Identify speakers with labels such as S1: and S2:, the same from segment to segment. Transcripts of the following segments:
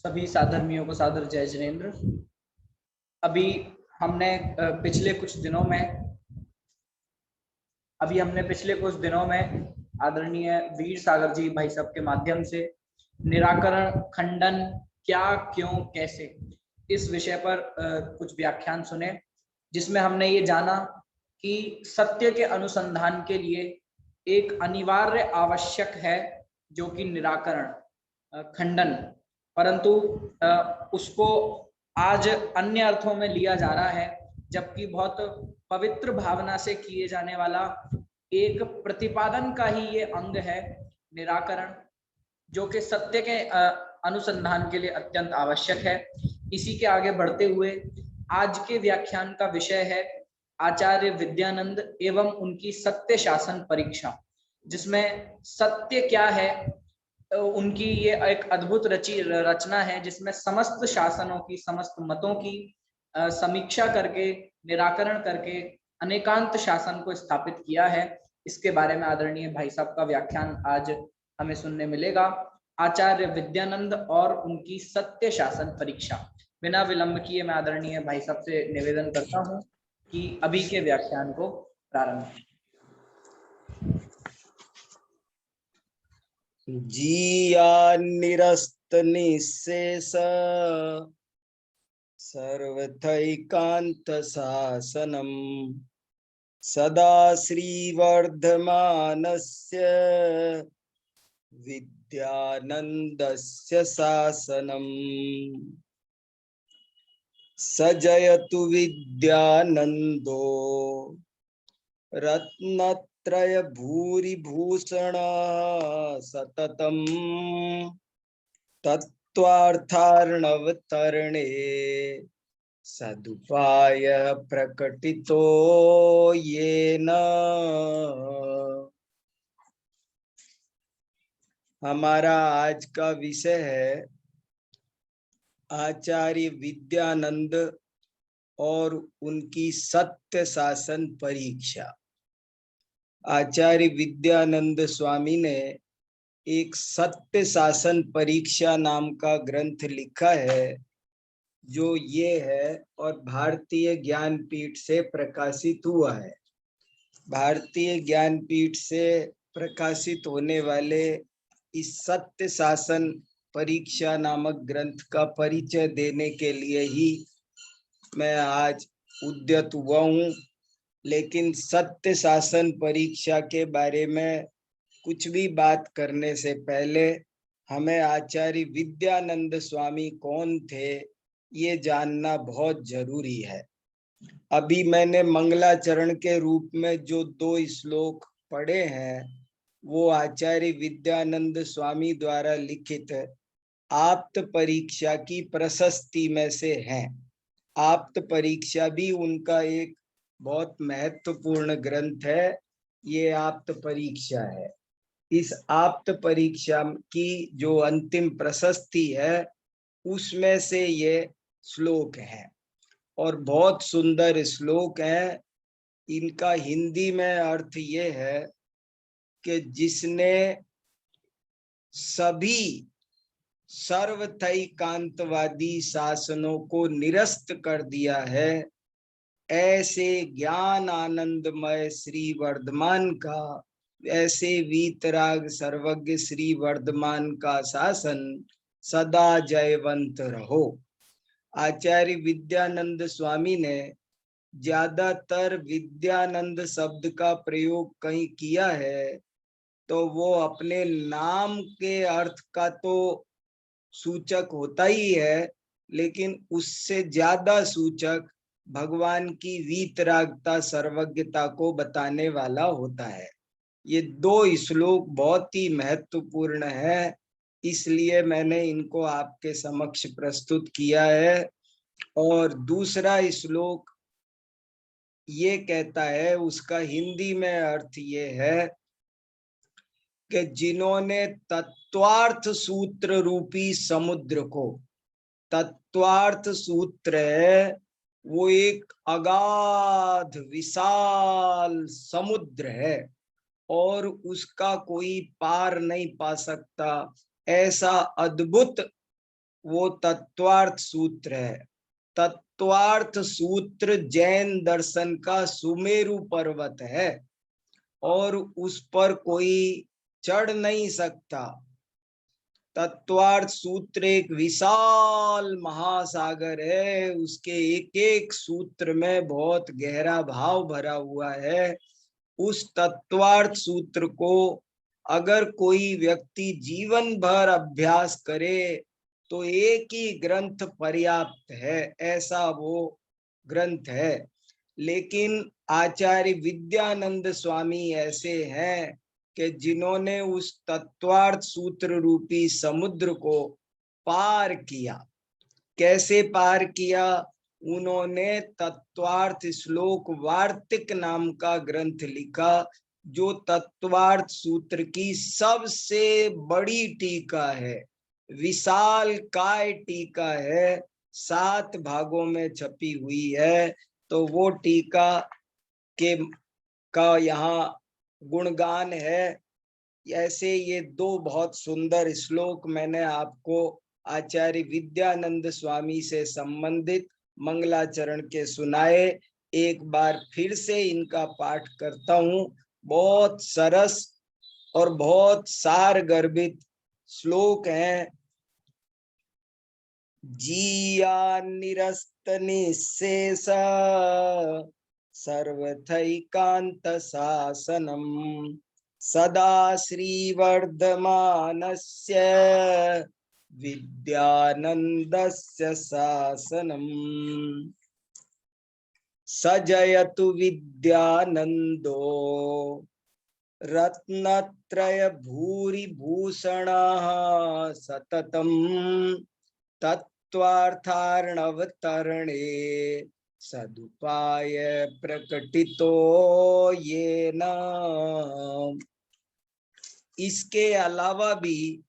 S1: सभी साधर्मियों को सादर जय जिनेन्द्र। अभी हमने पिछले कुछ दिनों में आदरणीय वीर सागर जी भाई साहब के माध्यम से निराकरण, खंडन, क्या, क्यों, कैसे, इस विषय पर कुछ व्याख्यान सुने, जिसमें हमने ये जाना कि सत्य के अनुसंधान के लिए एक अनिवार्य आवश्यक है जो कि निराकरण, खंडन, परंतु उसको आज अन्य अर्थों में लिया जा रहा है, जबकि बहुत पवित्र भावना से किए जाने वाला एक प्रतिपादन का ही ये अंग है निराकरण, जो कि सत्य के अनुसंधान के लिए अत्यंत आवश्यक है। इसी के आगे बढ़ते हुए आज के व्याख्यान का विषय है आचार्य विद्यानंद एवं उनकी सत्य शासन परीक्षा, जिसमें सत्य क्या है, उनकी ये एक अद्भुत रचना है जिसमें समस्त शासनों की, समस्त मतों की समीक्षा करके, निराकरण करके अनेकांत शासन को स्थापित किया है। इसके बारे में आदरणीय भाई साहब का व्याख्यान आज हमें सुनने मिलेगा। आचार्य विद्यानंद और उनकी सत्य शासन परीक्षा। बिना विलंब किए मैं आदरणीय भाई साहब से निवेदन करता हूं कि अभी के व्याख्यान को प्रारंभ।
S2: जीया निरस्त निःशेष सर्वथैकान्त शासनम सदा श्रीवर्धमानस्य विद्यानन्दस्य शासनम सजयतु विद्यानन्दो रत्नत्रय भूरिभूषण सततम तत्त्वार्थार्णवतरणे सदुपाय प्रकटितो येन। हमारा आज का विषय है आचार्य विद्यानंद और उनकी सत्य शासन परीक्षा। आचार्य विद्यानंद स्वामी ने एक सत्य शासन परीक्षा नाम का ग्रंथ लिखा है, जो ये है और भारतीय ज्ञानपीठ से प्रकाशित हुआ है। भारतीय ज्ञानपीठ से प्रकाशित होने वाले इस सत्य शासन परीक्षा नामक ग्रंथ का परिचय देने के लिए ही मैं आज उद्यत हुआ हूँ। लेकिन सत्य शासन परीक्षा के बारे में कुछ भी बात करने से पहले हमें आचार्य विद्यानंद स्वामी कौन थे ये जानना बहुत जरूरी है। अभी मैंने मंगलाचरण के रूप में जो 2 श्लोक पढ़े हैं वो आचार्य विद्यानंद स्वामी द्वारा लिखित आप्त परीक्षा की प्रशस्ति में से हैं। आप्त परीक्षा भी उनका एक बहुत महत्वपूर्ण ग्रंथ है। ये आप्त परीक्षा है। इस आप्त परीक्षा की जो अंतिम प्रशस्ति है उसमें से ये श्लोक है और बहुत सुंदर श्लोक है। इनका हिंदी में अर्थ ये है कि जिसने सभी सर्वथैकांतवादी शासनों को निरस्त कर दिया है, ऐसे ज्ञान आनंदमय श्री वर्धमान का, ऐसे वीतराग सर्वज्ञ श्री वर्धमान का शासन सदा जयवंत रहो। आचार्य विद्यानंद स्वामी ने ज्यादातर विद्यानंद शब्द का प्रयोग कहीं किया है तो वो अपने नाम के अर्थ का तो सूचक होता ही है, लेकिन उससे ज्यादा सूचक भगवान की वीतरागता, सर्वज्ञता को बताने वाला होता है। ये 2 श्लोक बहुत ही महत्वपूर्ण है, इसलिए मैंने इनको आपके समक्ष प्रस्तुत किया है। और दूसरा श्लोक ये कहता है, उसका हिंदी में अर्थ ये है कि जिन्होंने तत्वार्थ सूत्र रूपी समुद्र को, तत्वार्थ सूत्र है वो एक अगाध विशाल समुद्र है और उसका कोई पार नहीं पा सकता, ऐसा अद्भुत वो तत्वार्थ सूत्र है। तत्वार्थ सूत्र जैन दर्शन का सुमेरु पर्वत है और उस पर कोई चढ़ नहीं सकता। तत्वार्थ सूत्र एक विशाल महासागर है, उसके एक एक सूत्र में बहुत गहरा भाव भरा हुआ है। उस तत्वार्थ सूत्र को अगर कोई व्यक्ति जीवन भर अभ्यास करे तो एक ही ग्रंथ पर्याप्त है, ऐसा वो ग्रंथ है। लेकिन आचार्य विद्यानंद स्वामी ऐसे हैं कि जिन्होंने उस तत्वार्थ सूत्र रूपी समुद्र को पार किया। कैसे पार किया? उन्होंने तत्वार्थ श्लोक वार्तिक नाम का ग्रंथ लिखा, जो तत्वार्थ सूत्र की सबसे बड़ी टीका है, विशाल काय टीका है, 7 भागों में छपी हुई है। तो वो टीका के का यहाँ गुणगान है। ऐसे ये 2 बहुत सुंदर श्लोक मैंने आपको आचार्य विद्यानंद स्वामी से संबंधित मंगलाचरण के सुनाए। एक बार फिर से इनका पाठ करता हूँ। बहुत सरस और बहुत सार गर्भित श्लोक हैं। जिया निरस्त निशेष सर्वथैकांत शासनम सदा श्रीवर्धमानस्य विद्यानन्दस्य शासनम सजयतु विद्यानन्दो रत्नत्रय भूरिभूषणः सततं तत्त्वार्थार्णवतरणे सदुपाय प्रकटितो येन। इसके अलावा भी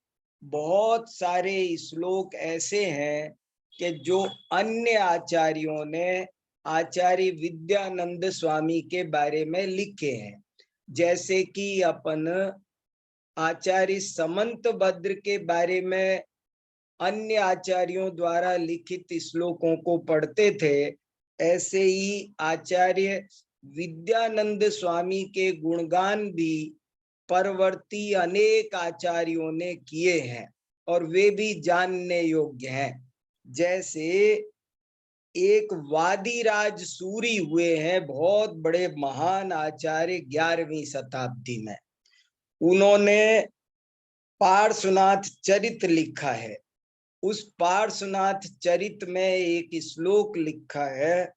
S2: बहुत सारे श्लोक ऐसे हैं कि जो अन्य आचार्यों ने आचार्य विद्यानंद स्वामी के बारे में लिखे हैं। जैसे कि अपन आचार्य समंत भद्र के बारे में अन्य आचार्यों द्वारा लिखित श्लोकों को पढ़ते थे, ऐसे ही आचार्य विद्यानंद स्वामी के गुणगान भी परवर्ती अनेक आचार्यों ने किए हैं और वे भी जानने योग्य हैं। जैसे एक वादिराज सूरी हुए हैं, बहुत बड़े महान आचार्य 11वीं शताब्दी में। उन्होंने पार्श्वनाथ चरित लिखा है। उस पार्श्वनाथ चरित में एक श्लोक लिखा है,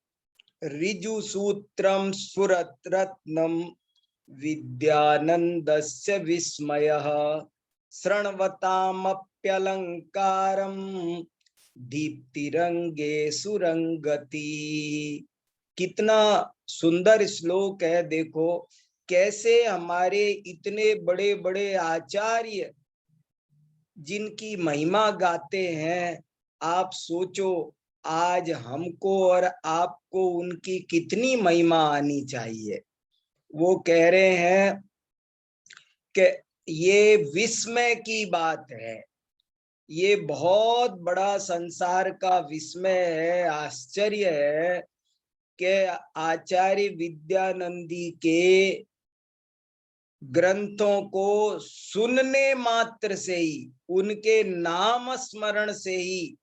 S2: ऋजु सूत्रम स्फुरत रत्नम विद्यानंदस्य विस्मयः शृण्वतामप्यलंकारम दीप्तिरंगे सुरंगति। कितना सुंदर श्लोक है। देखो कैसे हमारे इतने बड़े बड़े आचार्य जिनकी महिमा गाते हैं, आप सोचो आज हमको और आपको उनकी कितनी महिमा आनी चाहिए। वो कह रहे हैं कि ये विस्मय की बात है, ये बहुत बड़ा संसार का विस्मय है, आश्चर्य है कि आचार्य विद्यानंदी के ग्रंथों को सुनने मात्र से ही, उनके नाम स्मरण से ही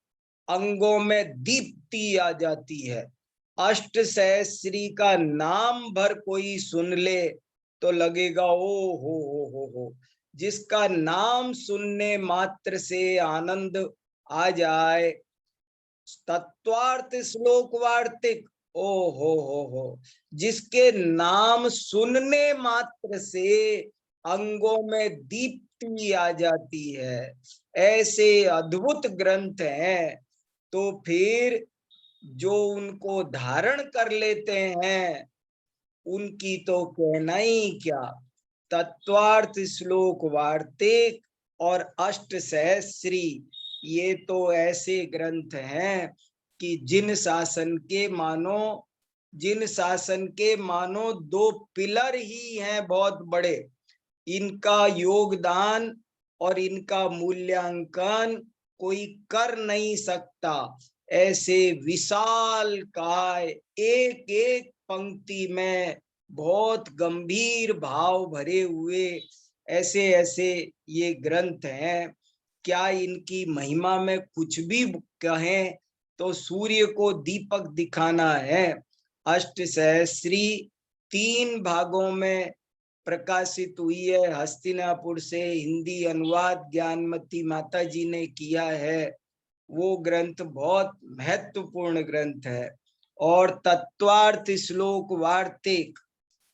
S2: अंगों में दीप्ति आ जाती है। अष्ट सहस्री का नाम भर कोई सुन ले तो लगेगा ओ हो। जिसका नाम सुनने मात्र से आनंद आ जाए, तत्वार्थ श्लोक वार्तिक ओ हो, जिसके नाम सुनने मात्र से अंगों में दीप्ति आ जाती है, ऐसे अद्भुत ग्रंथ हैं। तो फिर जो उनको धारण कर लेते हैं उनकी तो कहना ही क्या। तत्वार्थ श्लोक वार्तिक और अष्ट सहस्री, ये तो ऐसे ग्रंथ हैं कि जिन शासन के मानो 2 पिलर ही हैं बहुत बड़े। इनका योगदान और इनका मूल्यांकन कोई कर नहीं सकता। ऐसे विशाल काय एक एक पंक्ति में बहुत गंभीर भाव भरे हुए ऐसे ऐसे ये ग्रंथ हैं। क्या इनकी महिमा में कुछ भी कहें तो सूर्य को दीपक दिखाना है। अष्टसहस्री 3 भागों में प्रकाशित हुई है। हस्तिनापुर से हिंदी अनुवाद ज्ञानमती माता जी ने किया है। वो ग्रंथ बहुत महत्वपूर्ण ग्रंथ है। और तत्वार्थ श्लोक वार्तिक,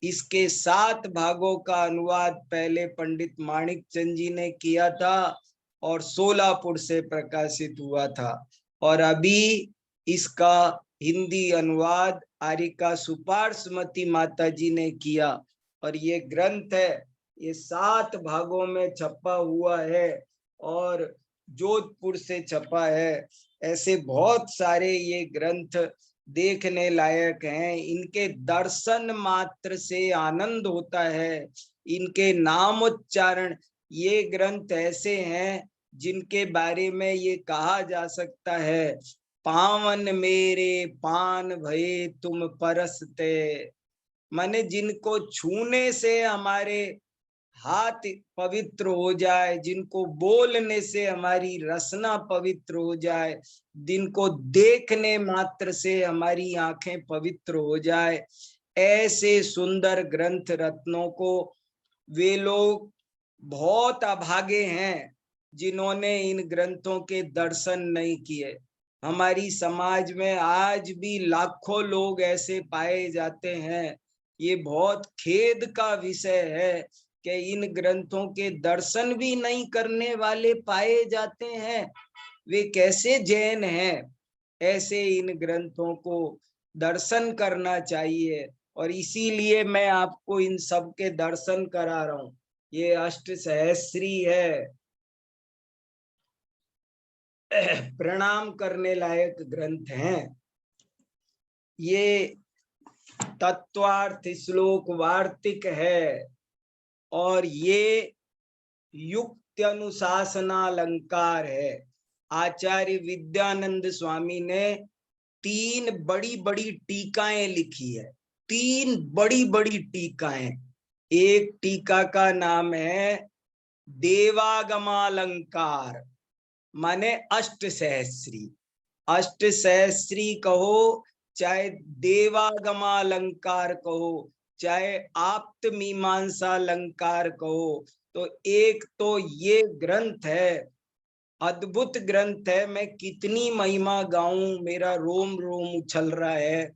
S2: इसके 7 भागों का अनुवाद पहले पंडित माणिक चंद जी ने किया था और सोलापुर से प्रकाशित हुआ था। और अभी इसका हिंदी अनुवाद आरिका सुपार्श्वमती माता जी ने किया। और ये ग्रंथ है, ये 7 भागों में छपा हुआ है और जोधपुर से छपा है। ऐसे बहुत सारे ये ग्रंथ देखने लायक हैं। इनके दर्शन मात्र से आनंद होता है। इनके नामोच्चारण, ये ग्रंथ ऐसे हैं जिनके बारे में ये कहा जा सकता है, पावन मेरे पान भये तुम परसते। माने जिनको छूने से हमारे हाथ पवित्र हो जाए, जिनको बोलने से हमारी रसना पवित्र हो जाए, जिनको देखने मात्र से हमारी आंखें पवित्र हो जाए, ऐसे सुंदर ग्रंथ रत्नों को वे लोग बहुत अभागे हैं जिन्होंने इन ग्रंथों के दर्शन नहीं किए। हमारी समाज में आज भी लाखों लोग ऐसे पाए जाते हैं। ये बहुत खेद का विषय है कि इन ग्रंथों के दर्शन भी नहीं करने वाले पाए जाते हैं। वे कैसे जैन हैं? ऐसे इन ग्रंथों को दर्शन करना चाहिए और इसीलिए मैं आपको इन सब के दर्शन करा रहा हूं। ये अष्टसहस्री है, प्रणाम करने लायक ग्रंथ हैं। ये तत्वार्थ श्लोक वार्तिक है और ये युक्त अनुशासनालंकार है। आचार्य विद्यानंद स्वामी ने 3 बड़ी बड़ी टीकाएं लिखी है। 3 बड़ी बड़ी टीकाएं। एक टीका का नाम है देवागमालंकार, माने अष्टसहस्री। अष्टसहस्री कहो चाहे देवागमालंकार कहो चाहे आप्त मीमांसा अलंकार कहो, तो एक तो ये ग्रंथ है, अद्भुत ग्रंथ है। मैं कितनी महिमा गाऊं, मेरा रोम रोम उछल रहा है।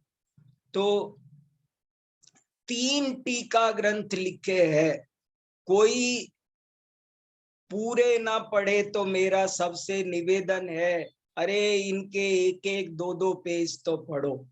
S2: तो 3 टीका ग्रंथ लिखे हैं। कोई पूरे ना पढ़े तो मेरा सबसे निवेदन है, अरे इनके एक एक 2-2 पेज तो पढ़ो,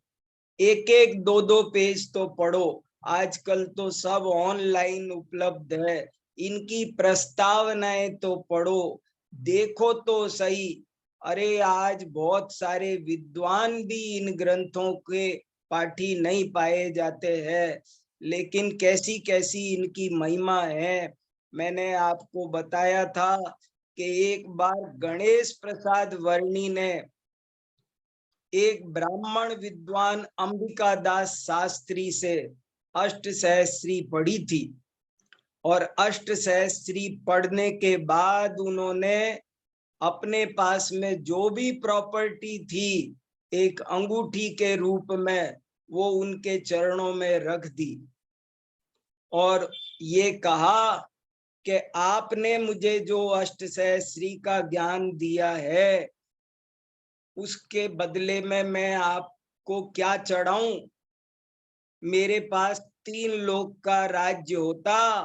S2: एक एक 2-2 पेज तो पढ़ो। आजकल तो सब ऑनलाइन उपलब्ध है। इनकी प्रस्तावनाएं तो पढ़ो, देखो तो सही। अरे आज बहुत सारे विद्वान भी इन ग्रंथों के पाठी नहीं पाए जाते हैं, लेकिन कैसी कैसी इनकी महिमा है। मैंने आपको बताया था कि एक बार गणेश प्रसाद वर्णी ने एक ब्राह्मण विद्वान अंबिका दास शास्त्री से अष्टसहस्री पढ़ी थी और अष्टसहस्री पढ़ने के बाद उन्होंने अपने पास में जो भी प्रॉपर्टी थी एक अंगूठी के रूप में वो उनके चरणों में रख दी और ये कहा कि आपने मुझे जो अष्टसहस्री का ज्ञान दिया है उसके बदले में मैं आपको क्या चढ़ाऊं। मेरे पास 3 लोक का राज्य होता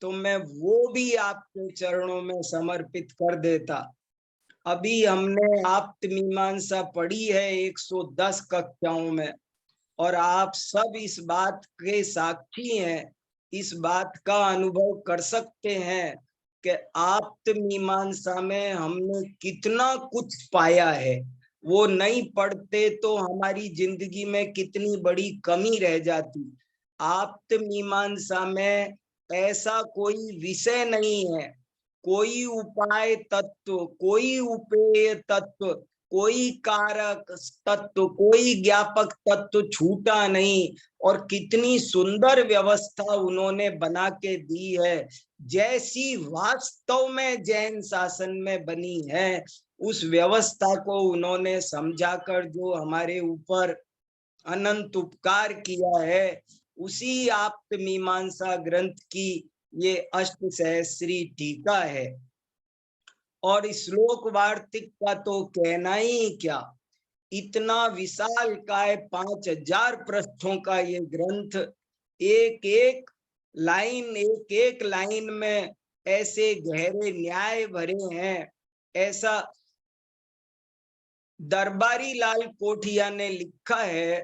S2: तो मैं वो भी आपके चरणों में समर्पित कर देता। अभी हमने आप्त मीमांसा पढ़ी है 110 कक्षाओं में और आप सब इस बात के साक्षी हैं, इस बात का अनुभव कर सकते हैं कि आप्त मीमांसा में हमने कितना कुछ पाया है। वो नहीं पढ़ते तो हमारी जिंदगी में कितनी बड़ी कमी रह जाती। आप्त मीमांसा में ऐसा कोई विषय नहीं है, कोई उपाय तत्व, कोई उपेय तत्व, कोई कारक तत्व, कोई ज्ञापक तत्व छूटा नहीं। और कितनी सुंदर व्यवस्था उन्होंने बना के दी है, जैसी वास्तव में जैन शासन में बनी है, उस व्यवस्था को उन्होंने समझाकर जो हमारे ऊपर अनंत उपकार किया है, उसी आप्त मीमांसा ग्रंथ की ये अष्टसहस्री टीका है। और श्लोक वार्तिक का तो कहना ही क्या, इतना विशाल काय 5000 पृष्ठों का ये ग्रंथ, एक एक लाइन में ऐसे गहरे न्याय भरे हैं। ऐसा दरबारी लाल कोठिया ने लिखा है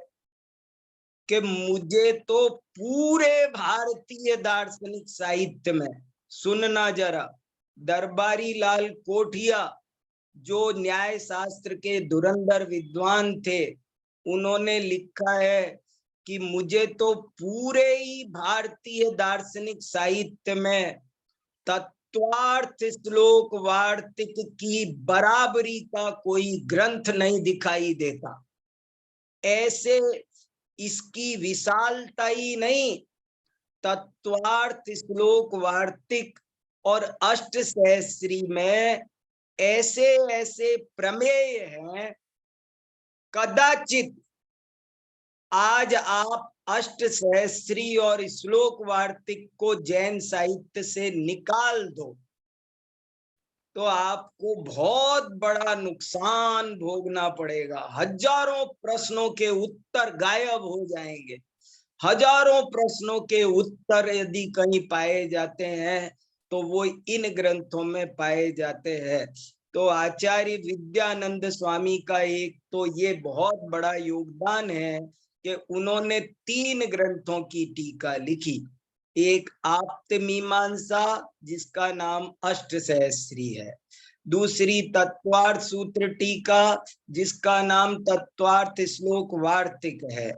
S2: कि मुझे तो पूरे भारतीय दार्शनिक साहित्य में, सुनना जरा, दरबारी लाल कोठिया जो न्याय शास्त्र के धुरंधर विद्वान थे, उन्होंने लिखा है कि मुझे तो पूरे ही भारतीय दार्शनिक साहित्य में तत्वार्थ श्लोक वार्तिक की बराबरी का कोई ग्रंथ नहीं दिखाई देता। ऐसे इसकी विशालता ही नहीं, तत्वार्थ श्लोक वार्तिक और अष्टसहस्री में ऐसे ऐसे प्रमेय हैं, कदाचित आज आप अष्टसहस्री और श्लोक वार्तिक को जैन साहित्य से निकाल दो तो आपको बहुत बड़ा नुकसान भोगना पड़ेगा। हजारों प्रश्नों के उत्तर गायब हो जाएंगे। हजारों प्रश्नों के उत्तर यदि कहीं पाए जाते हैं तो वो इन ग्रंथों में पाए जाते हैं। तो आचार्य विद्यानंद स्वामी का एक तो ये बहुत बड़ा योगदान है कि उन्होंने 3 ग्रंथों की टीका लिखी। एक आप्त मीमांसा जिसका नाम अष्टसहस्री है, दूसरी तत्वार्थ सूत्र टीका जिसका नाम तत्वार्थ श्लोक वार्तिक है,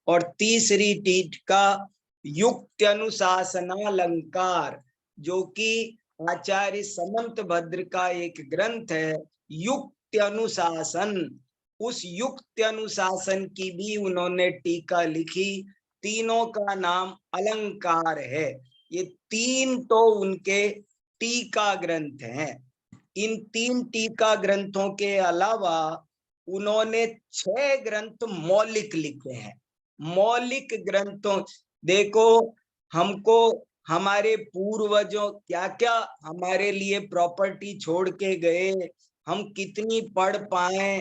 S2: और तीसरी टीका युक्त अनुशासनालंकार जो कि आचार्य समंत भद्र का एक ग्रंथ है, युक्त अनुशासन। उस युक्त अनुशासन की भी उन्होंने टीका लिखी। तीनों का नाम अलंकार है। ये 3 तो उनके टीका ग्रंथ हैं। इन 3 टीका ग्रंथों के अलावा उन्होंने 6 ग्रंथ मौलिक लिखे हैं। मौलिक ग्रंथों, देखो हमको हमारे पूर्वजों क्या क्या हमारे लिए प्रॉपर्टी छोड़ के गए, हम कितनी पढ़ पाए,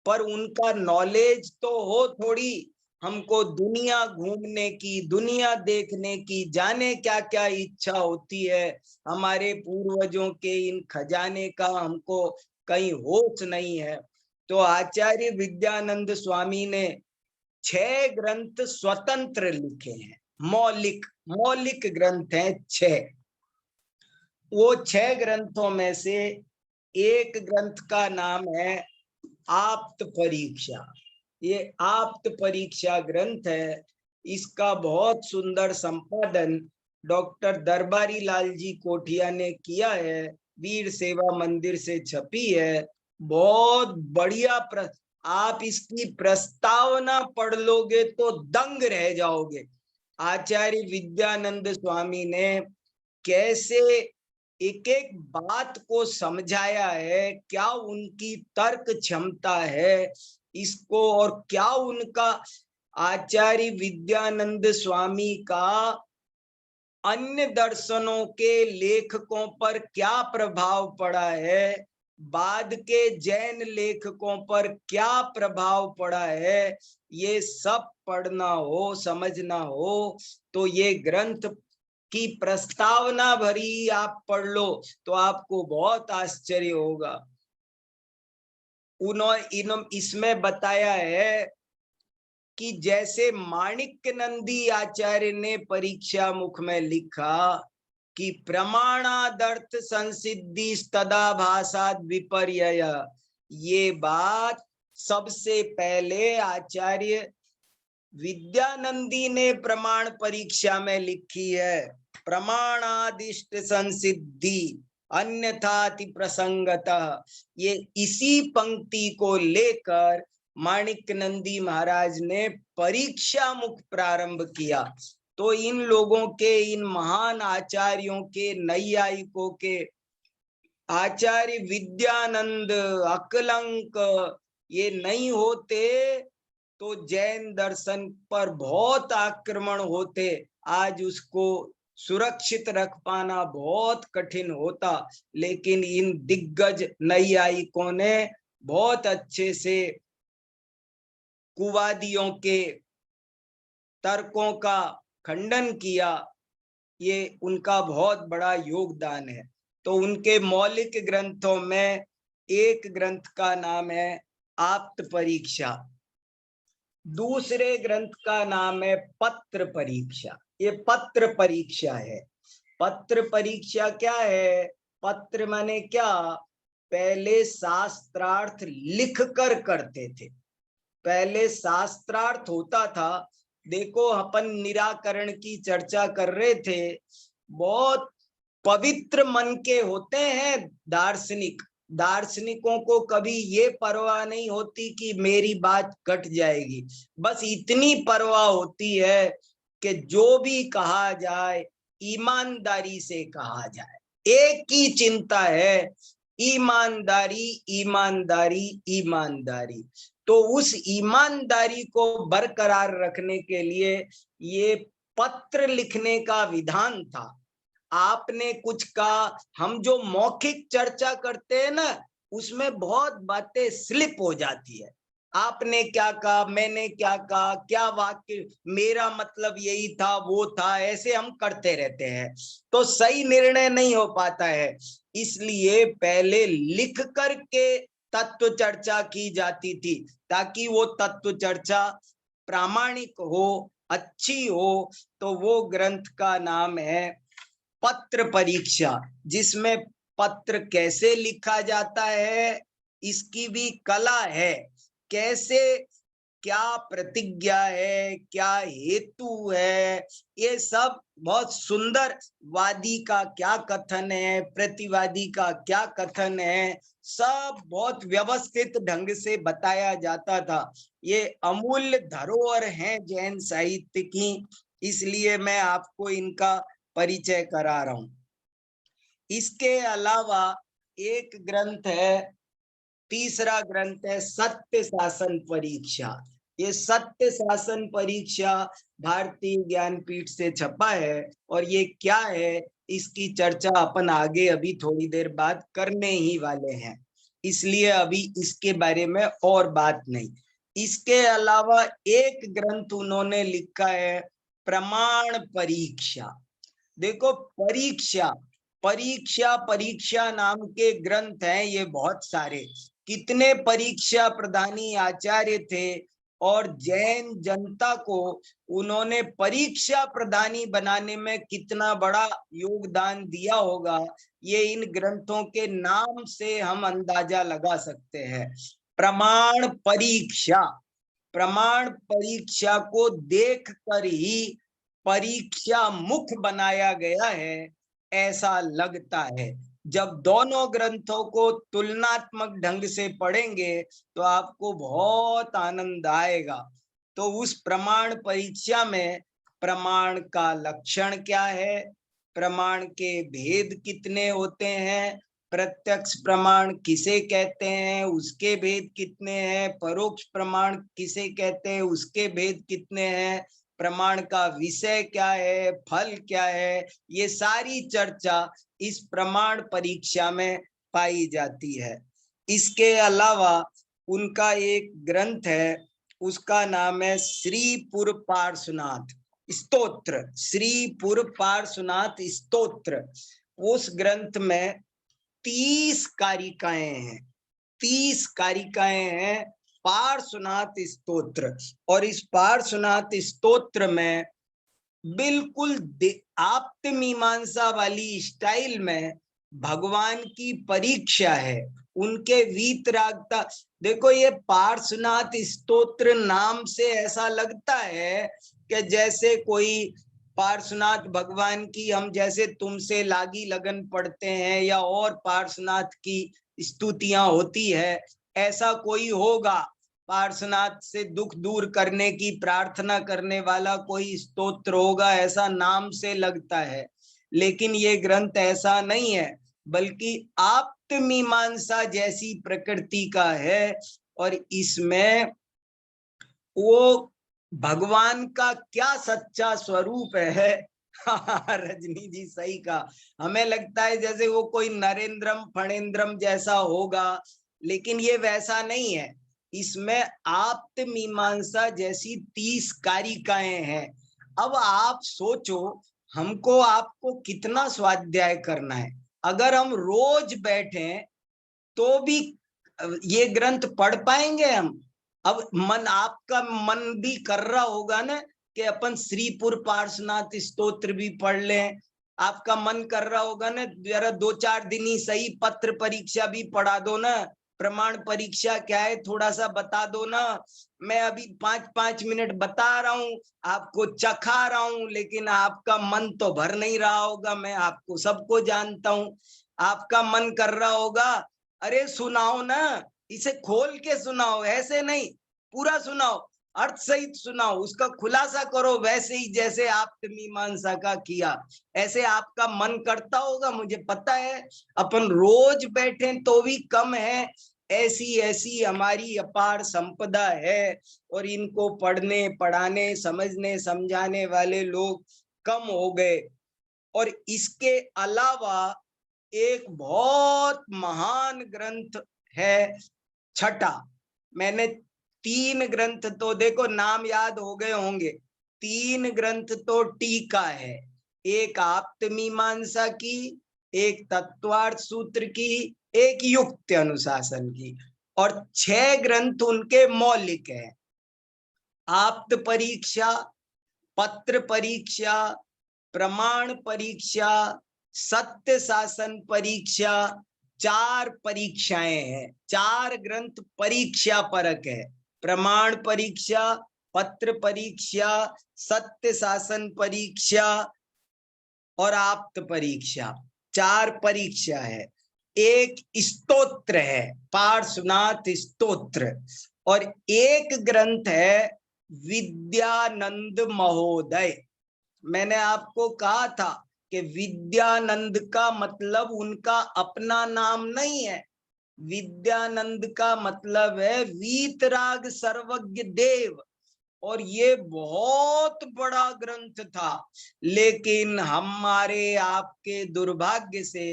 S2: पर उनका नॉलेज तो हो थोड़ी। हमको दुनिया घूमने की, दुनिया देखने की, जाने क्या क्या इच्छा होती है। हमारे पूर्वजों के इन खजाने का हमको कहीं होश नहीं है। तो आचार्य विद्यानंद स्वामी ने 6 ग्रंथ स्वतंत्र लिखे हैं, मौलिक ग्रंथ हैं 6। वो 6 ग्रंथों में से एक ग्रंथ का नाम है आप्त परीक्षा। ये आप्त परीक्षा ग्रंथ है। इसका बहुत सुंदर संपादन डॉक्टर दरबारी लाल जी कोठिया ने किया है, वीर सेवा मंदिर से छपी है। बहुत बढ़िया आप इसकी प्रस्तावना पढ़ लोगे तो दंग रह जाओगे। आचार्य विद्यानंद स्वामी ने कैसे एक एक बात को समझाया है, क्या उनकी तर्क क्षमता है इसको, और क्या उनका आचार्य विद्यानंद स्वामी का अन्य दर्शनों के लेखकों पर क्या प्रभाव पड़ा है, बाद के जैन लेखकों पर क्या प्रभाव पड़ा है। ये सब पढ़ना हो, समझना हो तो ये ग्रंथ की प्रस्तावना भरी आप पढ़ लो तो आपको बहुत आश्चर्य होगा। उन्होंने इसमें बताया है कि जैसे माणिक्य नंदी आचार्य ने परीक्षा मुख में लिखा कि प्रमाणादर्थ संसिद्धि तदा भाषाद विपर्यय, ये बात सबसे पहले आचार्य विद्यानंदी ने प्रमाण परीक्षा में लिखी है। प्रमाणादिष्ट संसिद्धि अन्यथाति प्रसंगतः। ये इसी पंक्ति को लेकर माणिक नंदी महाराज ने परीक्षा मुख प्रारंभ किया। तो इन लोगों के, इन महान आचार्यों के, नैयायिकों के, आचार्य विद्यानंद, अकलंक, ये नहीं होते तो जैन दर्शन पर बहुत आक्रमण होते। आज उसको सुरक्षित रख पाना बहुत कठिन होता, लेकिन इन दिग्गज नैयायिकों ने बहुत अच्छे से कुवादियों के तर्कों का खंडन किया। ये उनका बहुत बड़ा योगदान है। तो उनके मौलिक ग्रंथों में एक ग्रंथ का नाम है आप्त परीक्षा, दूसरे ग्रंथ का नाम है पत्र परीक्षा। ये पत्र परीक्षा है। पत्र परीक्षा क्या है? पत्र माने क्या? पहले शास्त्रार्थ लिख कर करते थे। पहले शास्त्रार्थ होता था। देखो, अपन निराकरण की चर्चा कर रहे थे। बहुत पवित्र मन के होते हैं दार्शनिक। दार्शनिकों को कभी ये परवाह नहीं होती कि मेरी बात कट जाएगी। बस इतनी परवाह होती है कि जो भी कहा जाए ईमानदारी से कहा जाए। एक ही चिंता है, ईमानदारी, ईमानदारी, ईमानदारी। तो उस ईमानदारी को बरकरार रखने के लिए ये पत्र लिखने का विधान था। आपने कुछ कहा, हम जो मौखिक चर्चा करते हैं ना, उसमें बहुत बातें स्लिप हो जाती है। आपने क्या कहा, मैंने क्या कहा, क्या वाक्य, मेरा मतलब यही था, वो था, ऐसे हम करते रहते हैं तो सही निर्णय नहीं हो पाता है। इसलिए पहले लिख करके तत्व चर्चा की जाती थी, ताकि वो तत्व चर्चा प्रामाणिक हो, अच्छी हो। तो वो ग्रंथ का नाम है पत्र परीक्षा, जिसमें पत्र कैसे लिखा जाता है इसकी भी कला है। कैसे, क्या प्रतिज्ञा है, क्या हेतु है, ये सब बहुत सुंदर। वादी का क्या कथन है, प्रतिवादी का क्या कथन है, सब बहुत व्यवस्थित ढंग से बताया जाता था। ये अमूल्य धरोहर हैं जैन साहित्य की, इसलिए मैं आपको इनका परिचय करा रहा हूं। इसके अलावा एक ग्रंथ है, तीसरा ग्रंथ है सत्य शासन परीक्षा। ये सत्य शासन परीक्षा भारतीय ज्ञानपीठ से छपा है। और ये क्या है, इसकी चर्चा अपन आगे अभी थोड़ी देर बाद करने ही वाले हैं, इसलिए अभी इसके बारे में और बात नहीं। इसके अलावा एक ग्रंथ उन्होंने लिखा है प्रमाण परीक्षा। देखो, परीक्षा परीक्षा परीक्षा नाम के ग्रंथ हैं ये बहुत सारे। कितने परीक्षा प्रदानी आचार्य थे और जैन जनता को उन्होंने परीक्षा प्रदानी बनाने में कितना बड़ा योगदान दिया होगा, ये इन ग्रंथों के नाम से हम अंदाजा लगा सकते हैं। प्रमाण परीक्षा, प्रमाण परीक्षा को देखकर ही परीक्षा मुख बनाया गया है ऐसा लगता है। जब दोनों ग्रंथों को तुलनात्मक ढंग से पढ़ेंगे तो आपको बहुत आनंद आएगा। तो उस प्रमाण परीक्षा में प्रमाण का लक्षण क्या है, प्रमाण के भेद कितने होते हैं, प्रत्यक्ष प्रमाण किसे कहते हैं, उसके भेद कितने हैं, परोक्ष प्रमाण किसे कहते हैं, उसके भेद कितने हैं, प्रमाण का विषय क्या है, फल क्या है, ये सारी चर्चा इस प्रमाण परीक्षा में पाई जाती है। इसके अलावा उनका एक ग्रंथ है, उसका नाम है श्रीपुर पार्श्वनाथ स्तोत्र, श्रीपुर पार्श्वनाथ स्तोत्र। उस ग्रंथ में 30 कारिकाएं हैं, 30 कारिकाएं हैं पार्श्वनाथ स्तोत्र। और इस पार्श्वनाथ स्तोत्र में बिल्कुल आप्त मीमांसा वाली स्टाइल में भगवान की परीक्षा है, उनके वीतरागता। देखो, ये पार्श्वनाथ स्तोत्र नाम से ऐसा लगता है कि जैसे कोई पार्श्वनाथ भगवान की हम जैसे तुमसे लागी लगन पढ़ते हैं या और पार्श्वनाथ की स्तुतियां होती है, ऐसा कोई होगा पार्श्वनाथ से दुख दूर करने की प्रार्थना करने वाला कोई स्तोत्र होगा, ऐसा नाम से लगता है। लेकिन ये ग्रंथ ऐसा नहीं है, बल्कि आप्तमीमांसा जैसी प्रकृति का है। और इसमें वो भगवान का क्या सच्चा स्वरूप है रजनी जी सही कहा, हमें लगता है जैसे वो कोई नरेंद्रम फणेंद्रम जैसा होगा, लेकिन ये वैसा नहीं है। इसमें आप्त मीमांसा जैसी 30 कारिकाएं हैं। अब आप सोचो, हमको आपको कितना स्वाध्याय करना है। अगर हम रोज बैठे तो भी ये ग्रंथ पढ़ पाएंगे हम? अब मन, आपका मन भी कर रहा होगा ना कि अपन श्रीपुर पार्श्वनाथ स्तोत्र भी पढ़ लें। आपका मन कर रहा होगा ना, जरा 2-4 दिन ही सही पत्र परीक्षा भी पढ़ा दो ना, प्रमाण परीक्षा क्या है थोड़ा सा बता दो ना। मैं अभी 5-5 मिनट बता रहा हूं, आपको चखा रहा हूं, लेकिन आपका मन तो भर नहीं रहा होगा। मैं आपको सबको जानता हूं। आपका मन कर रहा होगा, अरे सुनाओ ना, इसे खोल के सुनाओ, ऐसे नहीं, पूरा सुनाओ, अर्थ सहित सुनाओ, उसका खुलासा करो, वैसे ही जैसे आप मीमांसा का किया, ऐसे आपका मन करता होगा, मुझे पता है। अपन रोज बैठे तो भी कम है, ऐसी ऐसी हमारी अपार संपदा है, और इनको पढ़ने पढ़ाने समझने समझाने वाले लोग कम हो गए। और इसके अलावा एक बहुत महान ग्रंथ है छठा। मैंने 3 ग्रंथ तो देखो, नाम याद हो गए होंगे। 3 ग्रंथ तो टीका है, एक आप्तमीमांसा की, एक तत्वार्थ सूत्र की, एक युक्त अनुशासन की, और 6 ग्रंथ उनके मौलिक है। आप्त परीक्षा, पत्र परीक्षा, प्रमाण परीक्षा, सत्य शासन परीक्षा, 4 परीक्षाएं हैं। 4 ग्रंथ परीक्षा परक है। प्रमाण परीक्षा, पत्र परीक्षा, सत्य शासन परीक्षा और आप्त परीक्षा, 4 परीक्षा है। एक स्तोत्र है, पार्श्वनाथ स्तोत्र, और एक ग्रंथ है विद्यानंद महोदय। मैंने आपको कहा था कि विद्यानंद का मतलब उनका अपना नाम नहीं है। विद्यानंद का मतलब है वीतराग सर्वज्ञ देव, और ये बहुत बड़ा ग्रंथ था, लेकिन हमारे आपके दुर्भाग्य से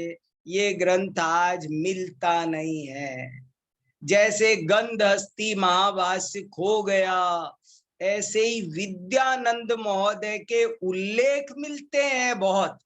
S2: ये ग्रंथ आज मिलता नहीं है। जैसे गंधहस्ती महाभाष्य खो गया, ऐसे ही विद्यानंद महोदय के उल्लेख मिलते हैं बहुत,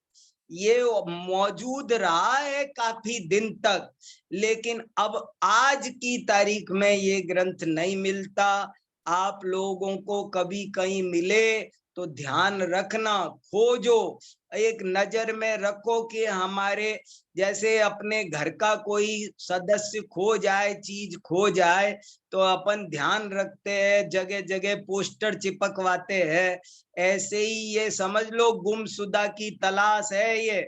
S2: ये मौजूद रहा है काफी दिन तक, लेकिन अब आज की तारीख में ये ग्रंथ नहीं मिलता। आप लोगों को कभी कहीं मिले तो ध्यान रखना, खोजो, एक नजर में रखो कि हमारे जैसे अपने घर का कोई सदस्य खो जाए, चीज खो जाए, तो अपन ध्यान रखते हैं, जगह जगह पोस्टर चिपकवाते हैं। ऐसे ही ये समझ लो गुमशुदा की तलाश है ये,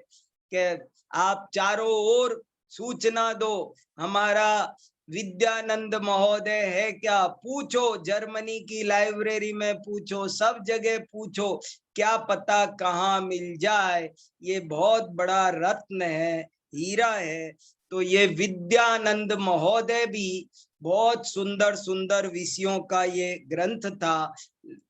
S2: कि आप चारों ओर सूचना दो, हमारा विद्यानंद महोदय है क्या, पूछो, जर्मनी की लाइब्रेरी में पूछो, सब जगह पूछो, क्या पता कहाँ मिल जाए। ये बहुत बड़ा रत्न है, हीरा है। तो ये विद्यानंद महोदय भी बहुत सुंदर सुंदर विषयों का ये ग्रंथ था।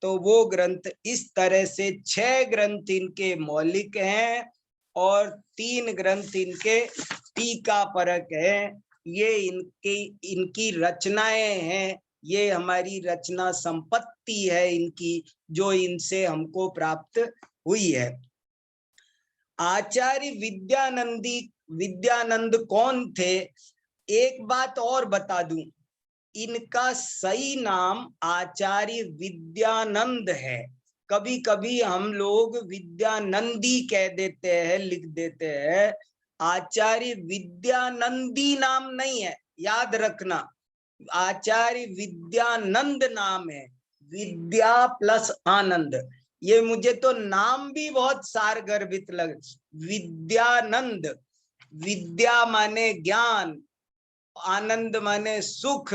S2: तो वो ग्रंथ इस तरह से 6 ग्रंथ इनके मौलिक हैं और 3 ग्रंथ इनके टीका परक है। ये इनकी रचनाएं हैं, ये हमारी रचना संपत्ति है इनकी, जो इनसे हमको प्राप्त हुई है। आचार्य विद्यानंद कौन थे? एक बात और बता दूं, इनका सही नाम आचार्य विद्यानंद है। कभी कभी हम लोग विद्यानंदी कह देते हैं, लिख देते हैं। आचार्य विद्यानंदी नाम नहीं है, याद रखना, आचार्य विद्यानंद नाम है, विद्या प्लस आनंद। ये मुझे तो नाम भी बहुत सारगर्भित लग। विद्यानंद, विद्या माने ज्ञान, आनंद माने सुख।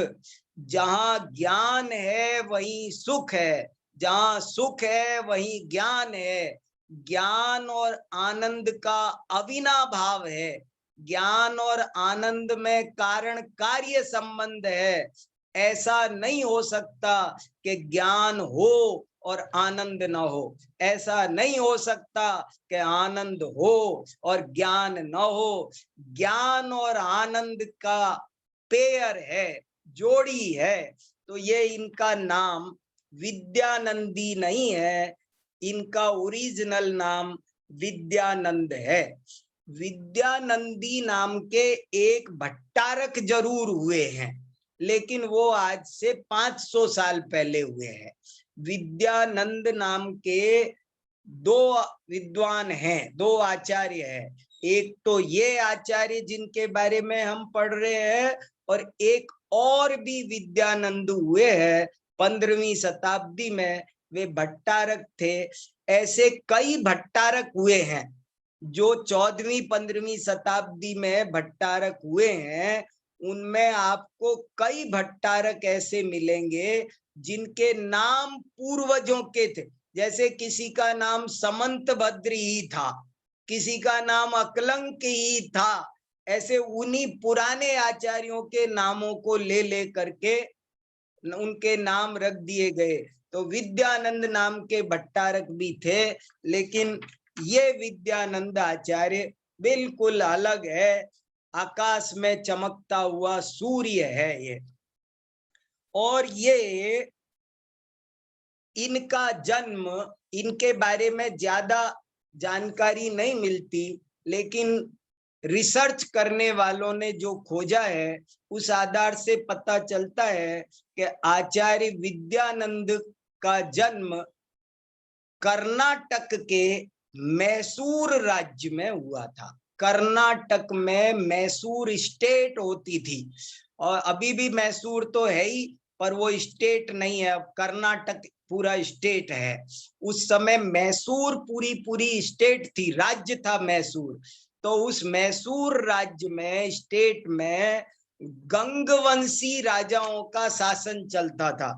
S2: जहां ज्ञान है वहीं सुख है, जहां सुख है वहीं ज्ञान है। ज्ञान और आनंद का अविनाभाव है। ज्ञान और आनंद में कारण कार्य संबंध है। ऐसा नहीं हो सकता कि ज्ञान हो और आनंद न हो। ऐसा नहीं हो सकता कि आनंद हो और ज्ञान न हो। ज्ञान और आनंद का पेयर है, जोड़ी है। तो ये इनका नाम विद्यानंदी नहीं है, इनका ओरिजिनल नाम विद्यानंद है। विद्यानंदी नाम के एक भट्टारक जरूर हुए हैं, लेकिन वो आज से 500 साल पहले हुए हैं। विद्यानंद नाम के दो विद्वान हैं, दो आचार्य हैं। एक तो ये आचार्य जिनके बारे में हम पढ़ रहे हैं, और एक और भी विद्यानंद हुए हैं 15वीं शताब्दी में, वे भट्टारक थे। ऐसे कई भट्टारक हुए हैं जो 14वीं 15वीं शताब्दी में भट्टारक हुए हैं। उनमें आपको कई भट्टारक ऐसे मिलेंगे जिनके नाम पूर्वजों के थे। जैसे किसी का नाम समंत भद्र ही था, किसी का नाम अकलंक ही था। ऐसे उन्हीं पुराने आचार्यों के नामों को ले ले करके उनके नाम रख दिए गए। तो विद्यानंद नाम के भट्टारक भी थे, लेकिन ये विद्यानंद आचार्य बिल्कुल अलग है। आकाश में चमकता हुआ सूर्य है ये। और ये इनका जन्म, इनके बारे में ज्यादा जानकारी नहीं मिलती, लेकिन रिसर्च करने वालों ने जो खोजा है उस आधार से पता चलता है कि आचार्य विद्यानंद का जन्म कर्नाटक के मैसूर राज्य में हुआ था। कर्नाटक में मैसूर स्टेट होती थी, और अभी भी मैसूर तो है ही, पर वो स्टेट नहीं है, अब कर्नाटक पूरा स्टेट है। उस समय मैसूर पूरी स्टेट थी, राज्य था मैसूर। तो उस मैसूर राज्य में, स्टेट में गंगवंशी राजाओं का शासन चलता था।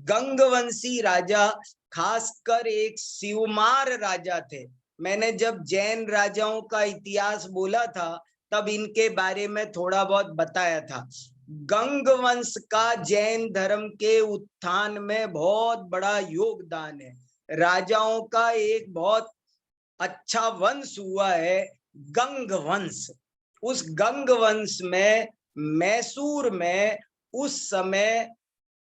S2: गंगवंशी राजा खासकर एक शिवमार राजा थे। मैंने जब जैन राजाओं का इतिहास बोला था तब इनके बारे में थोड़ा बहुत बताया था। गंगवंश का जैन धर्म के उत्थान में बहुत बड़ा योगदान है। राजाओं का एक बहुत अच्छा वंश हुआ है गंगवंश। उस गंगवंश में मैसूर में उस समय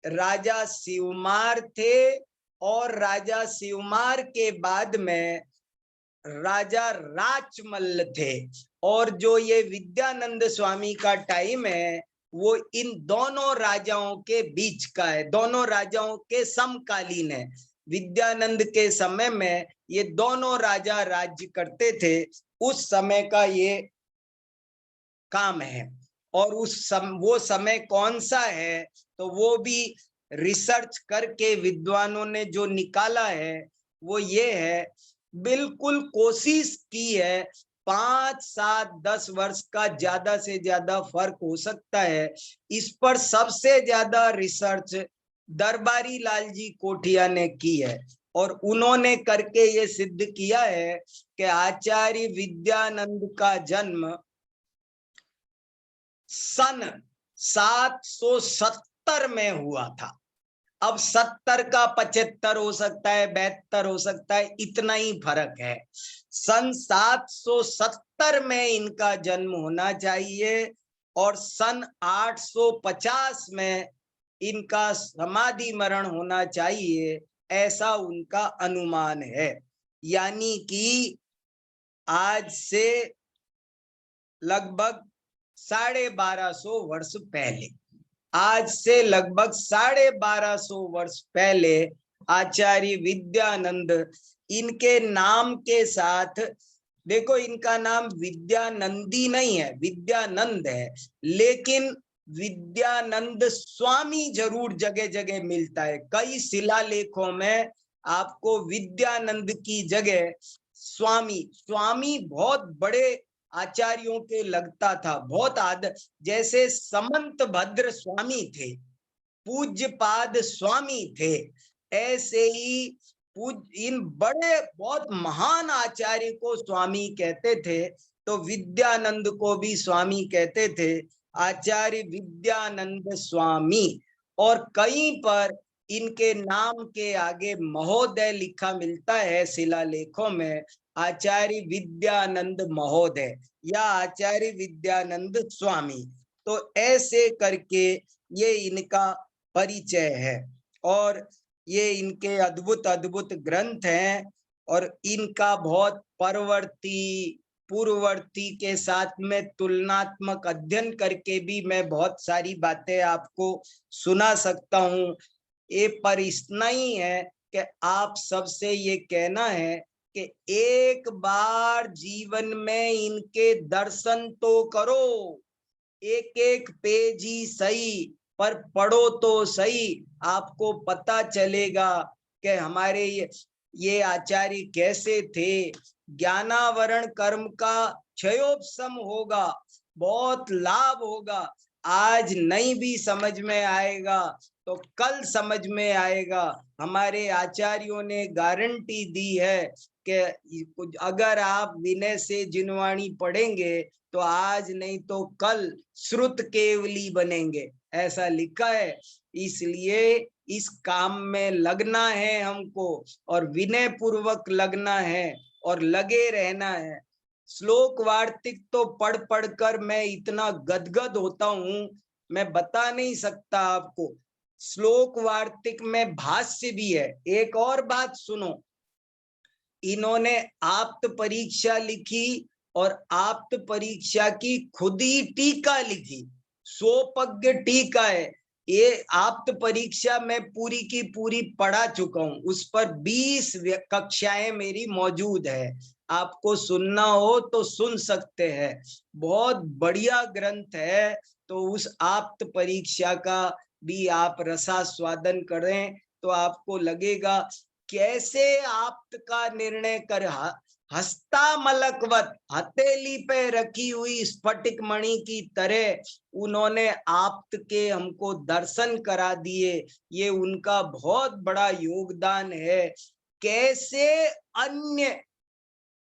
S2: राजा शिवमार थे, और राजा शिवमार के बाद में राजा राचमल्ल थे। और जो ये विद्यानंद स्वामी का टाइम है वो इन दोनों राजाओं के बीच का है, दोनों राजाओं के समकालीन है। विद्यानंद के समय में ये दोनों राजा राज्य करते थे, उस समय का ये काम है। और वो समय कौन सा है तो वो भी रिसर्च करके विद्वानों ने जो निकाला है वो ये है। बिल्कुल कोशिश की है, 5, 7, 10 वर्ष का ज्यादा से ज्यादा फर्क हो सकता है। इस पर सबसे ज्यादा रिसर्च दरबारी लाल जी कोठिया ने की है, और उन्होंने करके ये सिद्ध किया है कि आचार्य विद्यानंद का जन्म सन 770 में हुआ था। अब 70 का 75 हो सकता है, 72 हो सकता है, इतना ही फर्क है। सन 770 में इनका जन्म होना चाहिए, और सन 850 में इनका समाधि मरण होना चाहिए, ऐसा उनका अनुमान है। यानी कि आज से लगभग 1250 वर्ष पहले, आज से लगभग 1250 वर्ष पहले आचार्य विद्यानंद, इनके नाम के साथ देखो, इनका नाम विद्यानंदी नहीं है, विद्यानंद है, लेकिन विद्यानंद स्वामी जरूर जगह जगह मिलता है। कई शिलालेखों में आपको विद्यानंद की जगह स्वामी, स्वामी बहुत बड़े आचार्यों के लगता था, बहुत आदर, जैसे समंत भद्र स्वामी थे, पूज्यपाद स्वामी थे, ऐसे ही इन बड़े बहुत महान आचार्य को स्वामी कहते थे। तो विद्यानंद को भी स्वामी कहते थे, आचार्य विद्यानंद स्वामी। और कहीं पर इनके नाम के आगे महोदय लिखा मिलता है शिलालेखों में, आचार्य विद्यानंद महोदय या आचार्य विद्यानंद स्वामी। तो ऐसे करके ये इनका परिचय है और ये इनके अद्भुत अद्भुत ग्रंथ हैं। और इनका बहुत परवर्ती पूर्ववर्ती के साथ में तुलनात्मक अध्ययन करके भी मैं बहुत सारी बातें आपको सुना सकता हूँ। ये पर इतना ही है कि आप सबसे ये कहना है कि एक बार जीवन में इनके दर्शन तो करो, एक एक पेज ही सही पर पढ़ो तो सही, आपको पता चलेगा कि हमारे ये आचार्य कैसे थे। ज्ञानावरण कर्म का क्षयोपशम होगा, बहुत लाभ होगा। आज नहीं भी समझ में आएगा तो कल समझ में आएगा। हमारे आचार्यों ने गारंटी दी है कि अगर आप विनय से जिनवाणी पढ़ेंगे तो आज नहीं तो कल श्रुत केवली बनेंगे, ऐसा लिखा है। इसलिए इस काम में लगना है हमको और विनय पूर्वक लगना है और लगे रहना है। श्लोक वार्तिक तो पढ़ पढ़ कर मैं इतना गदगद होता हूँ, मैं बता नहीं सकता आपको। श्लोक वार्तिक में भाष्य भी है। एक और बात सुनो, इन्होंने आप्त परीक्षा लिखी और आप्त परीक्षा की खुद ही टीका लिखी, स्वपज्ञ टीका है। ये आप्त परीक्षा मैं पूरी की पूरी पढ़ा चुका हूं, उस पर 20 कक्षाएं मेरी मौजूद है। आपको सुनना हो तो सुन सकते हैं, बहुत बढ़िया ग्रंथ है। तो उस आप्त परीक्षा का भी आप रसास्वादन करें तो आपको लगेगा कैसे आप्त का निर्णय कर हस्तामलकवत हथेली पे रखी हुई स्फटिक मणि की तरह उन्होंने आप्त के हमको दर्शन करा दिए। ये उनका बहुत बड़ा योगदान है। कैसे अन्य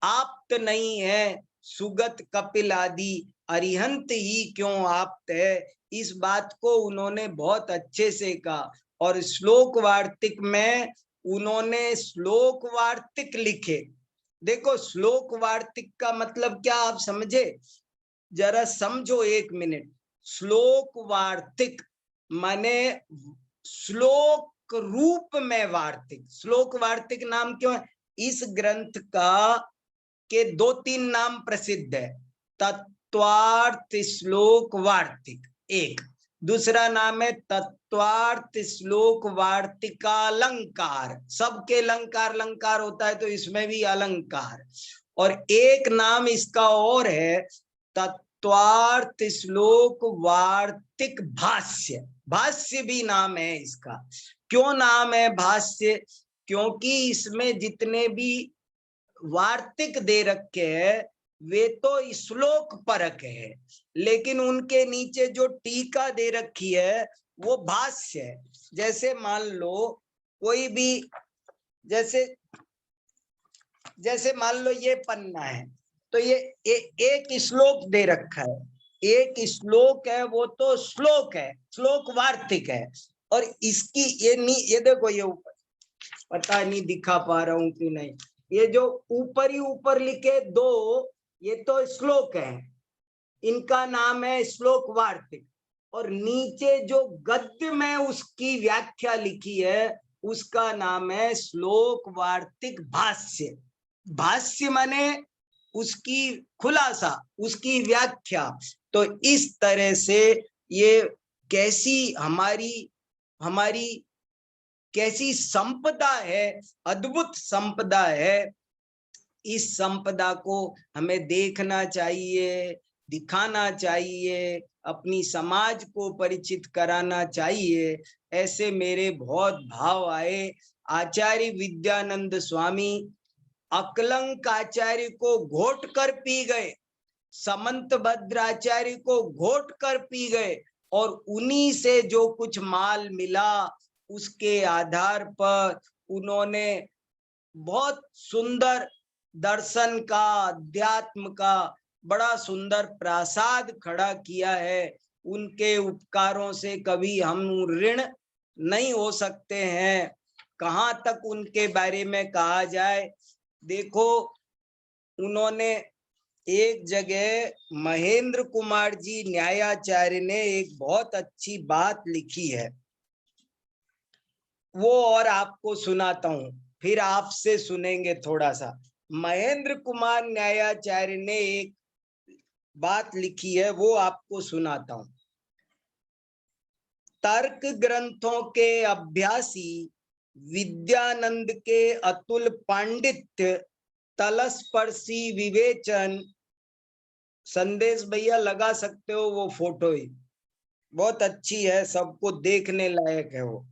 S2: आप्त नहीं है, सुगत कपिल आदि अरिहंत ही क्यों आप्त है, इस बात को उन्होंने बहुत अच्छे से कहा। और श्लोक वार्तिक में उन्होंने श्लोक वार्तिक लिखे। देखो श्लोक वार्तिक का मतलब क्या आप समझे, जरा समझो एक मिनट। श्लोक वार्तिक माने श्लोक रूप में वार्तिक। श्लोक वार्तिक नाम क्यों है, इस ग्रंथ का के 2-3 नाम प्रसिद्ध है। तत्वार्थ श्लोक वार्तिक एक, दूसरा नाम है तत्वार्थ श्लोक वार्तिकालंकार। सबके अलंकार अलंकार होता है तो इसमें भी अलंकार। और एक नाम इसका और है तत्वार्थ श्लोक वार्तिक भाष्य। भाष्य भी नाम है इसका। क्यों नाम है भाष्य, क्योंकि इसमें जितने भी वार्तिक दे रखे हैं वे तो श्लोक परक है, लेकिन उनके नीचे जो टीका दे रखी है वो भाष्य है। जैसे मान लो कोई भी, जैसे मान लो ये पन्ना है तो ये एक श्लोक दे रखा है, एक श्लोक है, वो तो श्लोक है, श्लोक वार्तिक है। और इसकी ये देखो, ये ऊपर पता नहीं दिखा पा रहा हूं कि नहीं, ये जो ऊपर ही ऊपर लिखे दो ये तो श्लोक है, इनका नाम है श्लोक वार्तिक। और नीचे जो गद्य में उसकी व्याख्या लिखी है उसका नाम है श्लोक वार्तिक भाष्य। भाष्य माने उसकी खुलासा, उसकी व्याख्या। तो इस तरह से ये कैसी हमारी कैसी संपदा है, अद्भुत संपदा है। इस संपदा को हमें देखना चाहिए, दिखाना चाहिए, अपनी समाज को परिचित कराना चाहिए। ऐसे मेरे बहुत भाव आए। आचार्य विद्यानंद स्वामी अकलंक आचार्य को घोट कर पी गए, समंत भद्राचार्य को घोट कर पी गए, और उन्हीं से जो कुछ माल मिला उसके आधार पर उन्होंने बहुत सुंदर दर्शन का, अध्यात्म का बड़ा सुंदर प्रासाद खड़ा किया है। उनके उपकारों से कभी हम ऋण नहीं हो सकते हैं। कहाँ तक उनके बारे में कहा जाए, देखो उन्होंने एक जगह महेंद्र कुमार जी न्यायाचार्य ने एक बहुत अच्छी बात लिखी है, वो और आपको सुनाता हूं, फिर आपसे सुनेंगे थोड़ा सा। महेंद्र कुमार न्यायाचार्य ने एक बात लिखी है, वो आपको सुनाता हूं। तर्क ग्रंथों के अभ्यासी विद्यानंद के अतुल पांडित्य, तलस्पर्शी विवेचन, संदेश भैया लगा सकते हो वो फोटो ही बहुत अच्छी है, सबको देखने लायक है वो।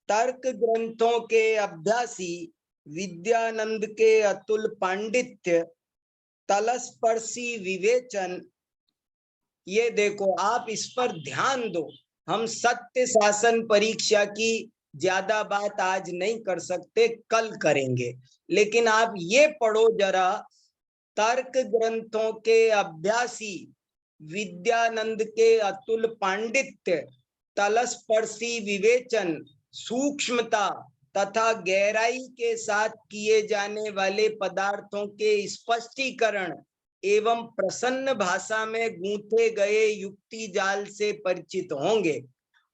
S2: तर्क ग्रंथों के अभ्यासी विद्यानंद के अतुल पांडित्य, तलस्पर्शी विवेचन, ये देखो आप इस पर ध्यान दो। हम सत्य शासन परीक्षा की ज्यादा बात आज नहीं कर सकते, कल करेंगे, लेकिन आप ये पढ़ो जरा। तर्क ग्रंथों के अभ्यासी विद्यानंद के अतुल पांडित्य, तलस्पर्शी विवेचन, सूक्ष्मता तथा गहराई के साथ किए जाने वाले पदार्थों के स्पष्टीकरण एवं प्रसन्न भाषा में गूंथे गए युक्ति जाल से परिचित होंगे।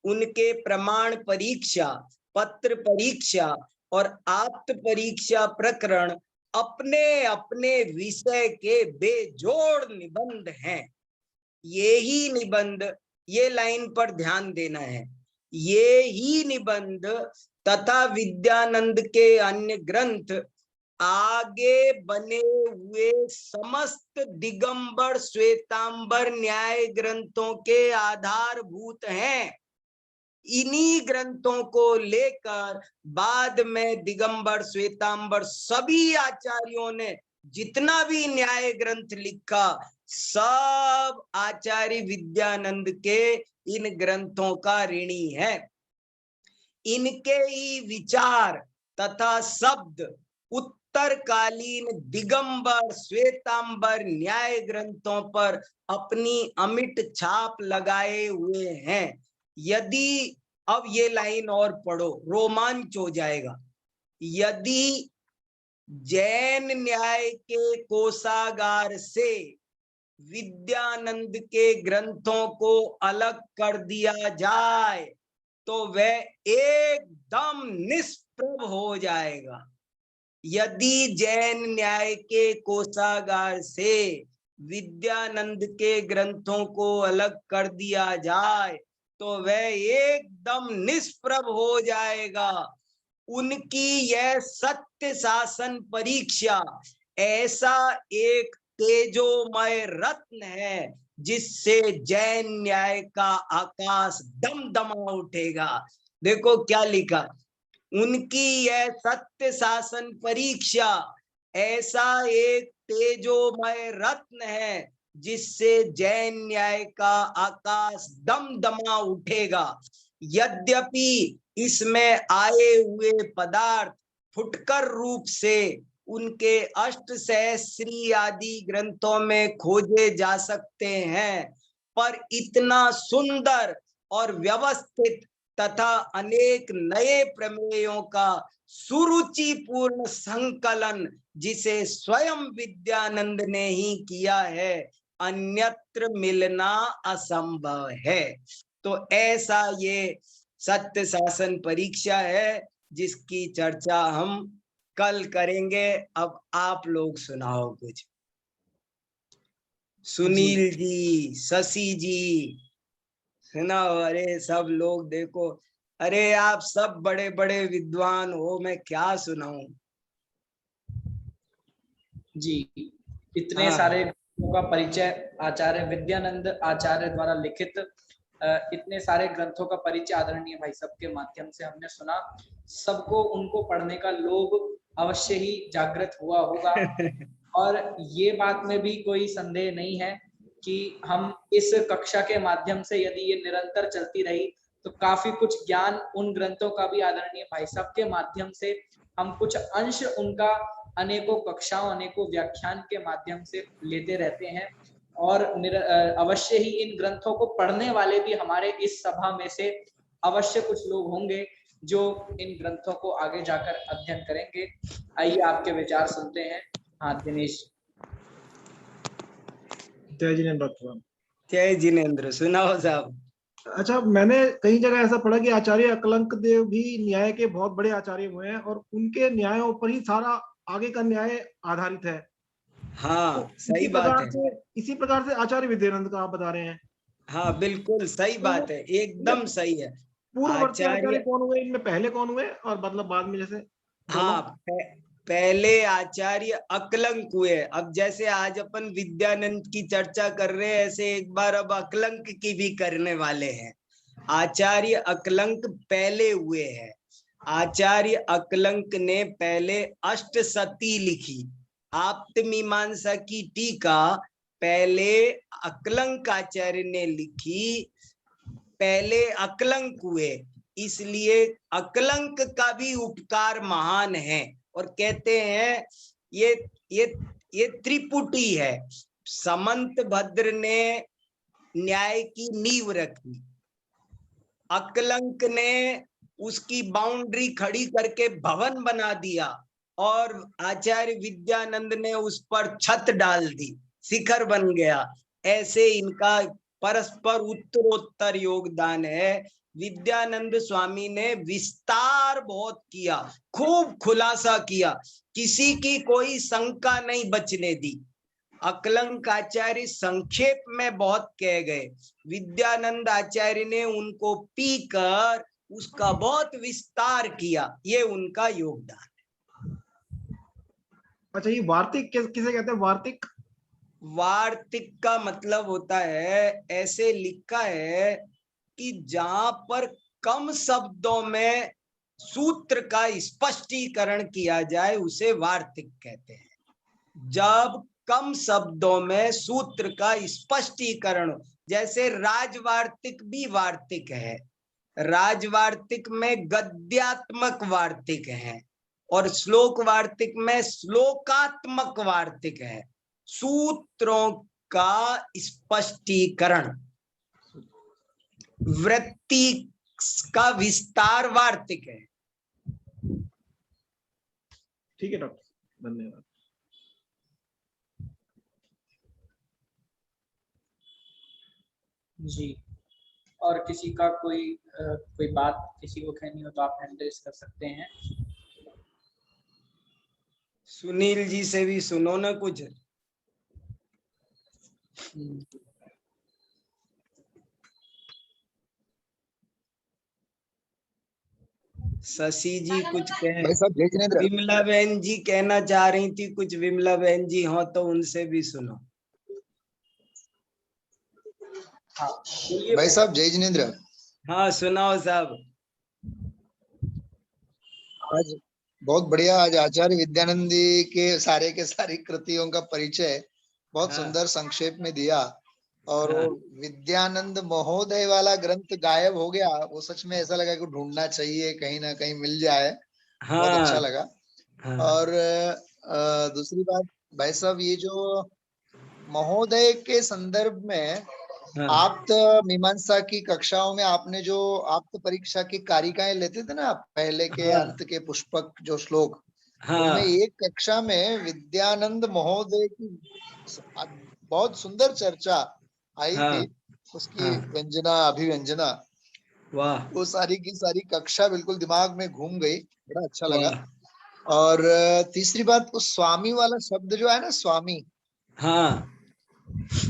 S2: उनके प्रमाण परीक्षा, पत्र परीक्षा और आप्त परीक्षा प्रकरण अपने अपने विषय के बेजोड़ निबंध हैं। ये ही निबंध, ये लाइन पर ध्यान देना है, ये ही निबंध तथा विद्यानंद के अन्य ग्रंथ आगे बने हुए समस्त दिगंबर श्वेतांबर न्याय ग्रंथों के आधारभूत हैं। इन्हीं ग्रंथों को लेकर बाद में दिगंबर श्वेतांबर सभी आचार्यों ने जितना भी न्याय ग्रंथ लिखा, सब आचार्य विद्यानंद के इन ग्रंथों का ऋणी है। इनके ही विचार तथा शब्द उत्तरकालीन दिगंबर श्वेतांबर न्याय ग्रंथों पर अपनी अमिट छाप लगाए हुए हैं। यदि, अब ये लाइन और पढ़ो, रोमांच हो जाएगा। यदि जैन न्याय के कोषागार से विद्यानंद के ग्रंथों को अलग कर दिया जाए तो वह एकदम निष्प्रभ हो जाएगा। यदि जैन न्याय के कोषागार से विद्यानंद के ग्रंथों को अलग कर दिया जाए तो वह एकदम निष्प्रभ हो जाएगा। उनकी यह सत्य शासन परीक्षा ऐसा एक तेजोमय रत्न है जिससे जैन न्याय का आकाश दमदमा उठेगा। देखो क्या लिखा, उनकी यह सत्य शासन परीक्षा ऐसा एक तेजोमय रत्न है जिससे जैन न्याय का आकाश दमदमा उठेगा। यद्यपि इसमें आए हुए पदार्थ फुटकर रूप से उनके अष्टसहस्री आदि ग्रंथों में खोजे जा सकते हैं, पर इतना सुंदर और व्यवस्थित तथा अनेक नए प्रमेयों का सुरुचिपूर्ण संकलन जिसे स्वयं विद्यानंद ने ही किया है, अन्यत्र मिलना असंभव है। तो ऐसा ये सत्य शासन परीक्षा है जिसकी चर्चा हम कल करेंगे। अब आप लोग सुनाओ कुछ। सुनील जी, शशि जी सुनाओ। अरे सब लोग देखो, अरे आप सब बड़े बड़े विद्वान हो, मैं क्या सुनाऊं।
S1: जी, इतने सारे का परिचय आचार्य विद्यानंद आचार्य द्वारा लिखित इतने सारे ग्रंथों का परिचय आदरणीय भाई साहब के माध्यम से हमने सुना। सबको उनको पढ़ने का लोभ अवश्य ही जागृत हुआ होगा और ये बात में भी कोई संदेह नहीं है कि हम इस कक्षा के माध्यम से यदि ये निरंतर चलती रही तो काफी कुछ ज्ञान उन ग्रंथों का भी आदरणीय भाई साहब के माध्यम से हम कुछ अंश उनका अनेकों कक्षाओं अनेकों व्याख्यान के माध्यम से लेते रहते हैं और अवश्य ही इन ग्रंथों को पढ़ने वाले भी हमारे इस सभा में से अवश्य कुछ लोग होंगे जो इन ग्रंथों को आगे जाकर अध्ययन करेंगे। आइए आपके विचार सुनते हैं। हाँ दिनेश।
S3: जय जिनेन्द्र।
S2: जय जिनेन्द्र, सुनाओ साहब।
S3: अच्छा, मैंने कई जगह ऐसा पढ़ा कि आचार्य अकलंक देव भी न्याय के बहुत बड़े आचार्य हुए हैं और उनके न्यायों पर ही सारा आगे का न्याय आधारित है।
S2: हाँ,
S3: तो
S2: सही बात है।
S3: इसी प्रकार से आचार्य विद्यानंद का आप बता रहे हैं।
S2: हाँ बिल्कुल सही बात है, एकदम सही है।
S3: पूर्ववर्ती आचार्य कौन हुए, इनमें पहले कौन हुए और मतलब बाद में जैसे?
S2: हाँ, पहले आचार्य अकलंक हुए। अब जैसे आज अपन विद्यानंद की चर्चा कर रहे हैं, ऐसे एक बार अब अकलंक की भी करने वाले हैं। आचार्य अकलंक पहले हुए हैं। आचार्य अकलंक ने पहले अष्टसती लिखी। आप्तमीमांसा की टीका पहले अकलंक आचार्य ने लिखी, पहले अकलंक हुए, इसलिए अकलंक का भी उपकार महान है। और कहते हैं ये त्रिपुटी है। समंत भद्र ने न्याय की नींव रखी, अकलंक ने उसकी बाउंड्री खड़ी करके भवन बना दिया और आचार्य विद्यानंद ने उस पर छत डाल दी, शिखर बन गया। ऐसे इनका परस्पर उत्तरोत्तर योगदान है। विद्यानंद स्वामी ने विस्तार बहुत किया, खूब खुलासा किया, किसी की कोई शंका नहीं बचने दी। अकलंक आचार्य संक्षेप में बहुत कह गए, विद्यानंद आचार्य ने उनको पीकर उसका बहुत विस्तार किया। ये उनका योगदान है।
S3: अच्छा, ये वार्तिक किसे कहते हैं? वार्तिक
S2: वार्तिक का मतलब होता है, ऐसे लिखा है कि जहां पर कम शब्दों में सूत्र का स्पष्टीकरण किया जाए उसे वार्तिक कहते हैं। जब कम शब्दों में सूत्र का स्पष्टीकरण, जैसे राजवार्तिक भी वार्तिक है। राजवार्तिक में गद्यात्मक वार्तिक है और श्लोक वार्तिक में श्लोकात्मक वार्तिक है। सूत्रों का स्पष्टीकरण, वृत्ति का विस्तार वार्तिक है।
S3: ठीक है डॉक्टर, धन्यवाद।
S1: जी, और किसी का कोई बात किसी को कहनी हो तो आप हैंड रेज कर सकते हैं।
S2: सुनील जी से भी सुनो ना कुछ। शशि जी कुछ कहें। विमला बहन जी कहना चाह रही थी कुछ, विमला बहन जी हो तो उनसे भी सुनो।
S1: हाँ
S4: भाई साहब, जय जिनेन्द्र।
S2: हाँ सुनाओ साहब।
S4: आज बहुत बढ़िया, आज आचार्य विद्यानंदी के सारी कृतियों का परिचय बहुत सुंदर संक्षेप में दिया। और वो विद्यानंद महोदय वाला ग्रंथ गायब हो गया, वो सच में ऐसा लगा कि ढूंढना चाहिए, कहीं ना कहीं मिल जाए। बहुत अच्छा लगा। और दूसरी बात भाई साहब, ये जो महोदय के संदर्भ में आप्त मीमांसा की कक्षाओं में आपने जो आप्त परीक्षा की कारिकाएं लेते थे ना, पहले के अंत के पुष्पक जो श्लोक, उनमें एक कक्षा में विद्यानंद महोदय की बहुत सुंदर चर्चा आई थी। उसकी व्यंजना अभिव्यंजना,
S2: वाह,
S4: वो सारी की सारी कक्षा बिल्कुल दिमाग में घूम गई, बड़ा अच्छा लगा। और तीसरी बात, उस स्वामी वाला शब्द जो है ना, स्वामी,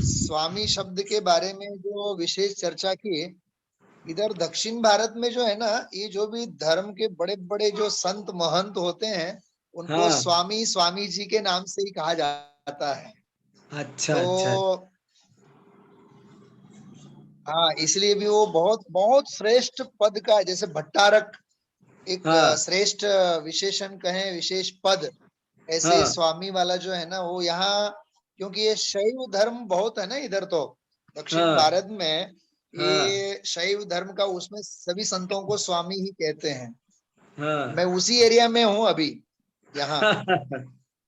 S4: स्वामी शब्द के बारे में जो विशेष चर्चा की, इधर दक्षिण भारत में जो है ना, ये जो भी धर्म के बड़े बड़े जो संत महंत होते हैं, उनको स्वामी स्वामी जी के नाम से ही कहा जाता है।
S2: अच्छा,
S4: तो
S2: अच्छा।
S4: हाँ, इसलिए भी वो बहुत बहुत श्रेष्ठ पद का है। जैसे भट्टारक एक
S2: हाँ
S4: श्रेष्ठ विशेषण कहें, विशेष पद, ऐसे
S2: हाँ
S4: स्वामी वाला जो है ना वो यहाँ, क्योंकि ये शैव धर्म बहुत है ना इधर, तो दक्षिण
S2: हाँ
S4: भारत में
S2: हाँ
S4: ये शैव धर्म का, उसमें सभी संतों को स्वामी ही कहते हैं। मैं
S2: हाँ
S4: उसी एरिया में हूँ अभी यहाँ,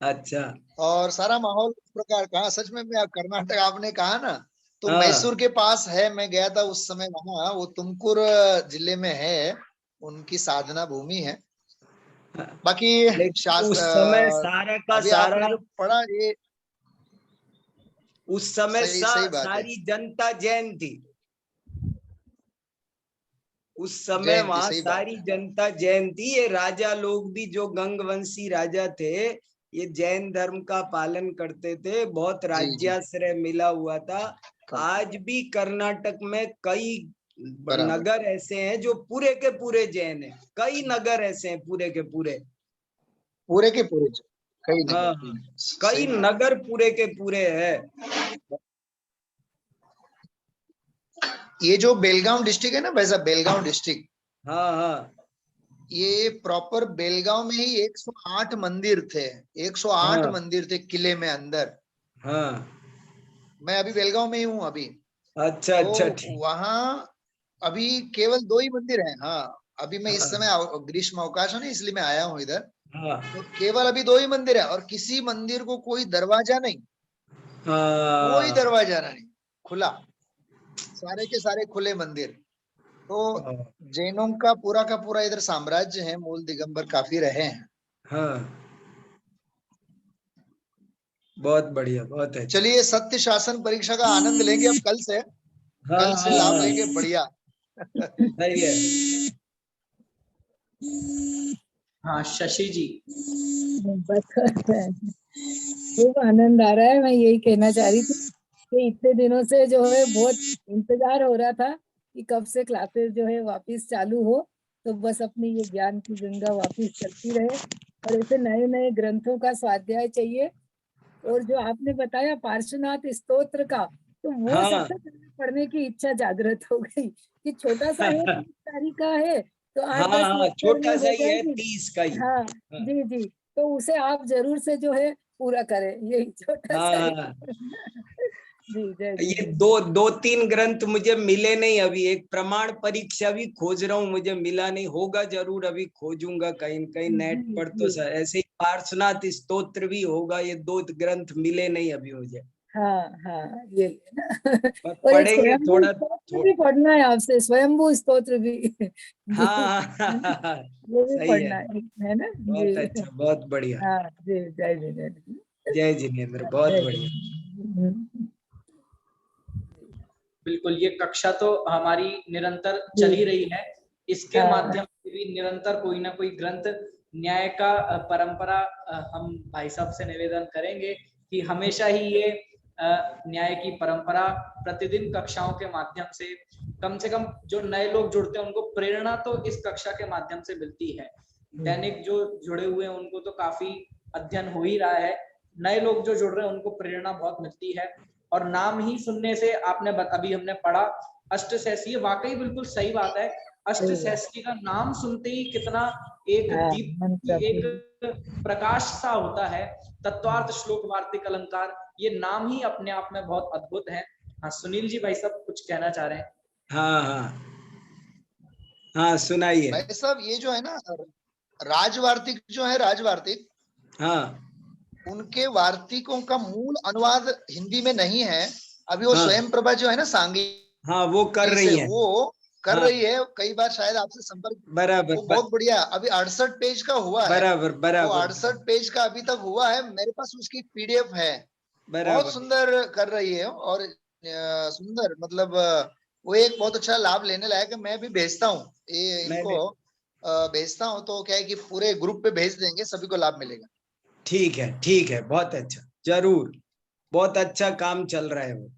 S2: अच्छा।
S4: और सारा माहौल इस प्रकार का। सच में मैं कर्नाटक आपने कहा ना, तो
S2: हाँ
S4: मैसूर के पास है, मैं गया था उस समय वहां, वो तुमकुर जिले में है, उनकी साधना भूमि है। बाकी
S2: लेकिन उस समय सारा का
S4: अभी आपने
S2: सारा,
S4: जो पढ़ा ये
S2: उस समय
S4: सही सही बात है,
S2: सारी जनता जैन थी। उस समय
S4: जैन थी,
S2: वहां
S4: सही बात
S2: सारी
S4: है।
S2: जनता जैन थी। ये राजा लोग भी जो गंगवंशी राजा थे, ये जैन धर्म का पालन करते थे, बहुत
S4: जी जी,
S2: राज्याश्रय मिला हुआ था।
S4: कम,
S2: आज भी कर्नाटक में कई
S4: बराबर,
S2: नगर ऐसे हैं जो पूरे के पूरे जैन हैं। कई नगर ऐसे हैं पूरे के पूरे।
S4: पूरे के पूरे कई
S2: हाँ
S4: नगर,
S2: हाँ,
S4: सही
S2: कई
S4: बात।
S2: नगर पूरे के पूरे है।
S4: ये जो बेलगांव डिस्ट्रिक्ट है ना, वैसा बेलगांव डिस्ट्रिक्ट,
S2: हाँ हाँ
S4: ये प्रॉपर बेलगांव में ही 108 मंदिर थे। 108
S2: हाँ
S4: मंदिर थे किले में अंदर।
S2: हाँ।
S4: मैं अभी बेलगांव में ही हूँ अभी।
S2: अच्छा
S4: तो
S2: अच्छा, ठीक।
S4: वहां अभी केवल 2 ही मंदिर हैं। हाँ, अभी मैं इस समय
S2: हाँ
S4: ग्रीष्म अवकाश है ना, इसलिए मैं आया हूँ इधर।
S2: हाँ
S4: तो केवल अभी 2 ही मंदिर है, और किसी मंदिर को कोई दरवाजा नहीं, कोई
S2: हाँ
S4: दरवाजा नहीं, खुला, सारे के सारे खुले मंदिर। तो
S2: हाँ
S4: जैनों का पूरा इधर साम्राज्य है, मूल दिगंबर काफी रहे हैं।
S2: हाँ। बहुत बढ़िया, बहुत अच्छा।
S4: चलिए, सत्य शासन परीक्षा का आनंद लेंगे अब कल से,
S2: हाँ
S4: कल से
S2: हाँ
S4: लाभ
S2: हाँ,
S4: लेंगे, बढ़िया।
S2: सही है।
S1: हाँ शशि जी।
S5: बस खूब आनंद आ रहा है। मैं यही कहना चाह रही थी कि इतने दिनों से जो है बहुत इंतजार हो रहा था कि कब से क्लासेस जो है वापस चालू हो, तो बस अपनी ये ज्ञान की गंगा वापस चलती रहे, और ऐसे नए नए ग्रंथों का स्वाध्याय चाहिए। और जो आपने बताया पार्श्वनाथ स्तोत्र का, तो वो
S2: हाँ
S5: सबसे पहले पढ़ने की इच्छा जागृत हो गई कि छोटा सा है, 30 तारीख का है, तो
S2: हाँ
S5: 8-10
S2: हाँ,
S5: लेक्चर में
S2: छोटा सा
S5: हो
S2: ही है,
S5: जाएगी।
S2: 30 का ही।
S5: हाँ
S2: हाँ
S5: जी जी, तो उसे आप जरूर से जो है पूरा करें, यही छोटा सा
S2: हाँ
S5: है।
S2: हाँ।
S5: जी जय
S2: ये
S5: जी।
S2: दो तीन ग्रंथ मुझे मिले नहीं अभी। एक प्रमाण परीक्षा भी खोज रहा हूँ, मुझे मिला नहीं। होगा जरूर, अभी खोजूंगा कहीं न कहीं नेट
S5: जी
S2: पर। तो
S5: जी,
S2: ऐसे ही पार्श्वनाथ स्तोत्र भी होगा। ये 2 ग्रंथ मिले नहीं अभी मुझे,
S5: हाँ हाँ ये ना।
S2: पर
S5: और एक
S2: पढ़ेंगे
S5: स्वयंभू
S2: थोड़ा
S5: स्तोत्र भी पढ़ना है आपसे, स्वयंभू स्तोत्र भी। जी
S2: हाँ
S5: है ना,
S2: हाँ।
S5: वो भी
S2: सही है,
S5: पढ़ना है ना
S2: बहुत
S5: जी।
S2: अच्छा, बहुत बढ़िया।
S5: हाँ जी जय जी जय जी।
S2: जय जिनेन्द्र, बहुत
S5: जय
S2: बढ़िया।
S5: जी।
S1: बिल्कुल, ये कक्षा तो हमारी निरंतर
S5: जी
S1: चल ही रही है। इसके
S5: हाँ
S1: माध्यम से भी निरंतर कोई ना कोई ग्रंथ न्याय का परंपरा हम भाई साहब से निवेदन करेंगे कि हमेशा ही ये न्याय की परंपरा प्रतिदिन कक्षाओं के माध्यम से कम जो नए लोग जुड़ते हैं उनको प्रेरणा तो इस कक्षा के माध्यम से मिलती है। दैनिक जो जुड़े हुए हैं उनको तो काफी अध्ययन हो ही रहा है, नए लोग जो जुड़ रहे हैं उनको प्रेरणा बहुत मिलती है। और नाम ही सुनने से आपने अभी हमने पढ़ा अष्टसहस्री, वाकई बिल्कुल सही बात है।
S5: सही बात।
S1: अष्टसहस्री का नाम सुनते ही कितना एक
S5: हाँ
S1: दीप
S5: मन
S1: की एक
S5: प्रफुल्ल।
S1: प्रकाश सा होता है। तत्वार्थ श्लोक वार्तिक अलंकार, ये नाम ही अपने आप में बहुत अद्भुत है। हाँ सुनील जी, भाई साहब कुछ कहना चाह रहे हैं।
S2: हाँ हाँ हाँ, सुनाइए।
S4: भाई साहब, ये जो है ना राजवार्तिक जो है, राजवार्तिक,
S2: हाँ
S4: उनके वार्तिकों का मूल अनुवाद हिंदी में नहीं है। अभी वो
S2: हाँ
S4: स्वयं प्रभा जो है ना सांगी
S2: हाँ, वो कर
S4: से,
S2: रही है।
S4: वो कर
S2: हाँ
S4: रही है, कई बार शायद आपसे संपर्क।
S2: बराबर
S4: वो बहुत बढ़िया, अभी 68 पेज का हुआ है।
S2: बराबर
S4: वो
S2: बराबर
S4: 68 पेज का अभी तक हुआ है, मेरे पास उसकी पीडीएफ है। बहुत
S2: बराबर।
S4: सुंदर कर रही है, और सुंदर मतलब वो एक बहुत अच्छा लाभ लेने लायक है। मैं भी भेजता हूँ ये
S2: नहीं
S4: इनको,
S2: नहीं,
S4: भेजता हूँ, तो क्या है कि पूरे ग्रुप पे भेज देंगे, सभी को लाभ मिलेगा।
S2: ठीक है, बहुत अच्छा, जरूर। बहुत अच्छा काम चल रहा है वो।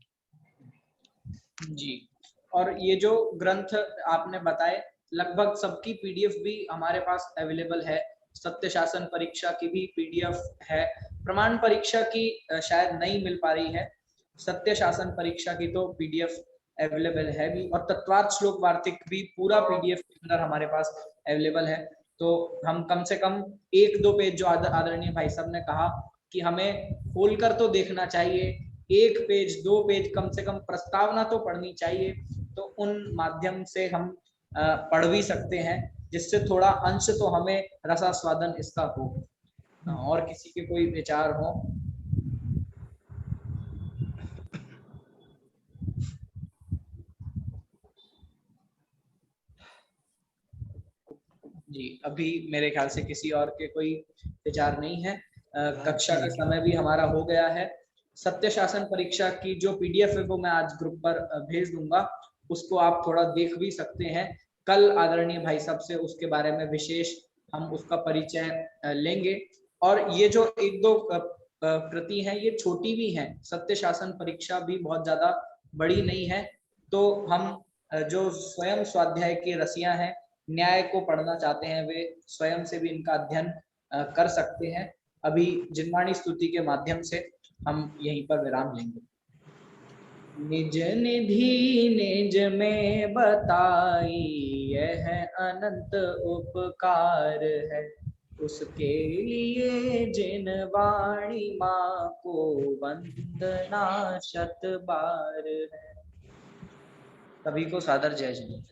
S1: जी, और ये जो ग्रंथ आपने बताए लगभग सबकी पीडीएफ भी हमारे पास अवेलेबल है। सत्य शासन परीक्षा की भी पीडीएफ है, प्रमाण परीक्षा की शायद नहीं मिल पा रही है, सत्य शासन परीक्षा की तो पीडीएफ अवेलेबल है भी, और तत्वार्थ श्लोक वार्तिक भी पूरा पीडीएफ के अंदर हमारे पास अवेलेबल है। तो हम कम से कम 1-2 पेज जो आदरणीय भाई साहब ने कहा कि हमें खोलकर तो देखना चाहिए, 1 पेज 2 पेज कम से कम प्रस्तावना तो पढ़नी चाहिए, तो उन माध्यम से हम पढ़ भी सकते हैं, जिससे थोड़ा अंश तो हमें रसास्वादन इसका हो। और किसी के कोई विचार हो? जी, अभी मेरे ख्याल से किसी और के कोई विचार नहीं है। कक्षा का समय भी हमारा हो गया है। सत्य शासन परीक्षा की जो पीडीएफ है वो मैं आज ग्रुप पर भेज दूंगा, उसको आप थोड़ा देख भी सकते हैं। कल आदरणीय भाई साहब से उसके बारे में विशेष हम उसका परिचय लेंगे। और ये जो 1-2 कृति हैं ये छोटी भी हैं, सत्य शासन परीक्षा भी बहुत ज्यादा बड़ी नहीं है, तो हम जो स्वयं स्वाध्याय के रसिया हैं, न्याय को पढ़ना चाहते हैं, वे स्वयं से भी इनका अध्ययन कर सकते हैं। अभी जिनवाणी स्तुति के माध्यम से हम यहीं पर विराम लेंगे। निज निधि निज में बताई यह अनंत उपकार है, उसके लिए जिन वाणी माँ को वंदना शत बार है। सभी को सादर जय जय।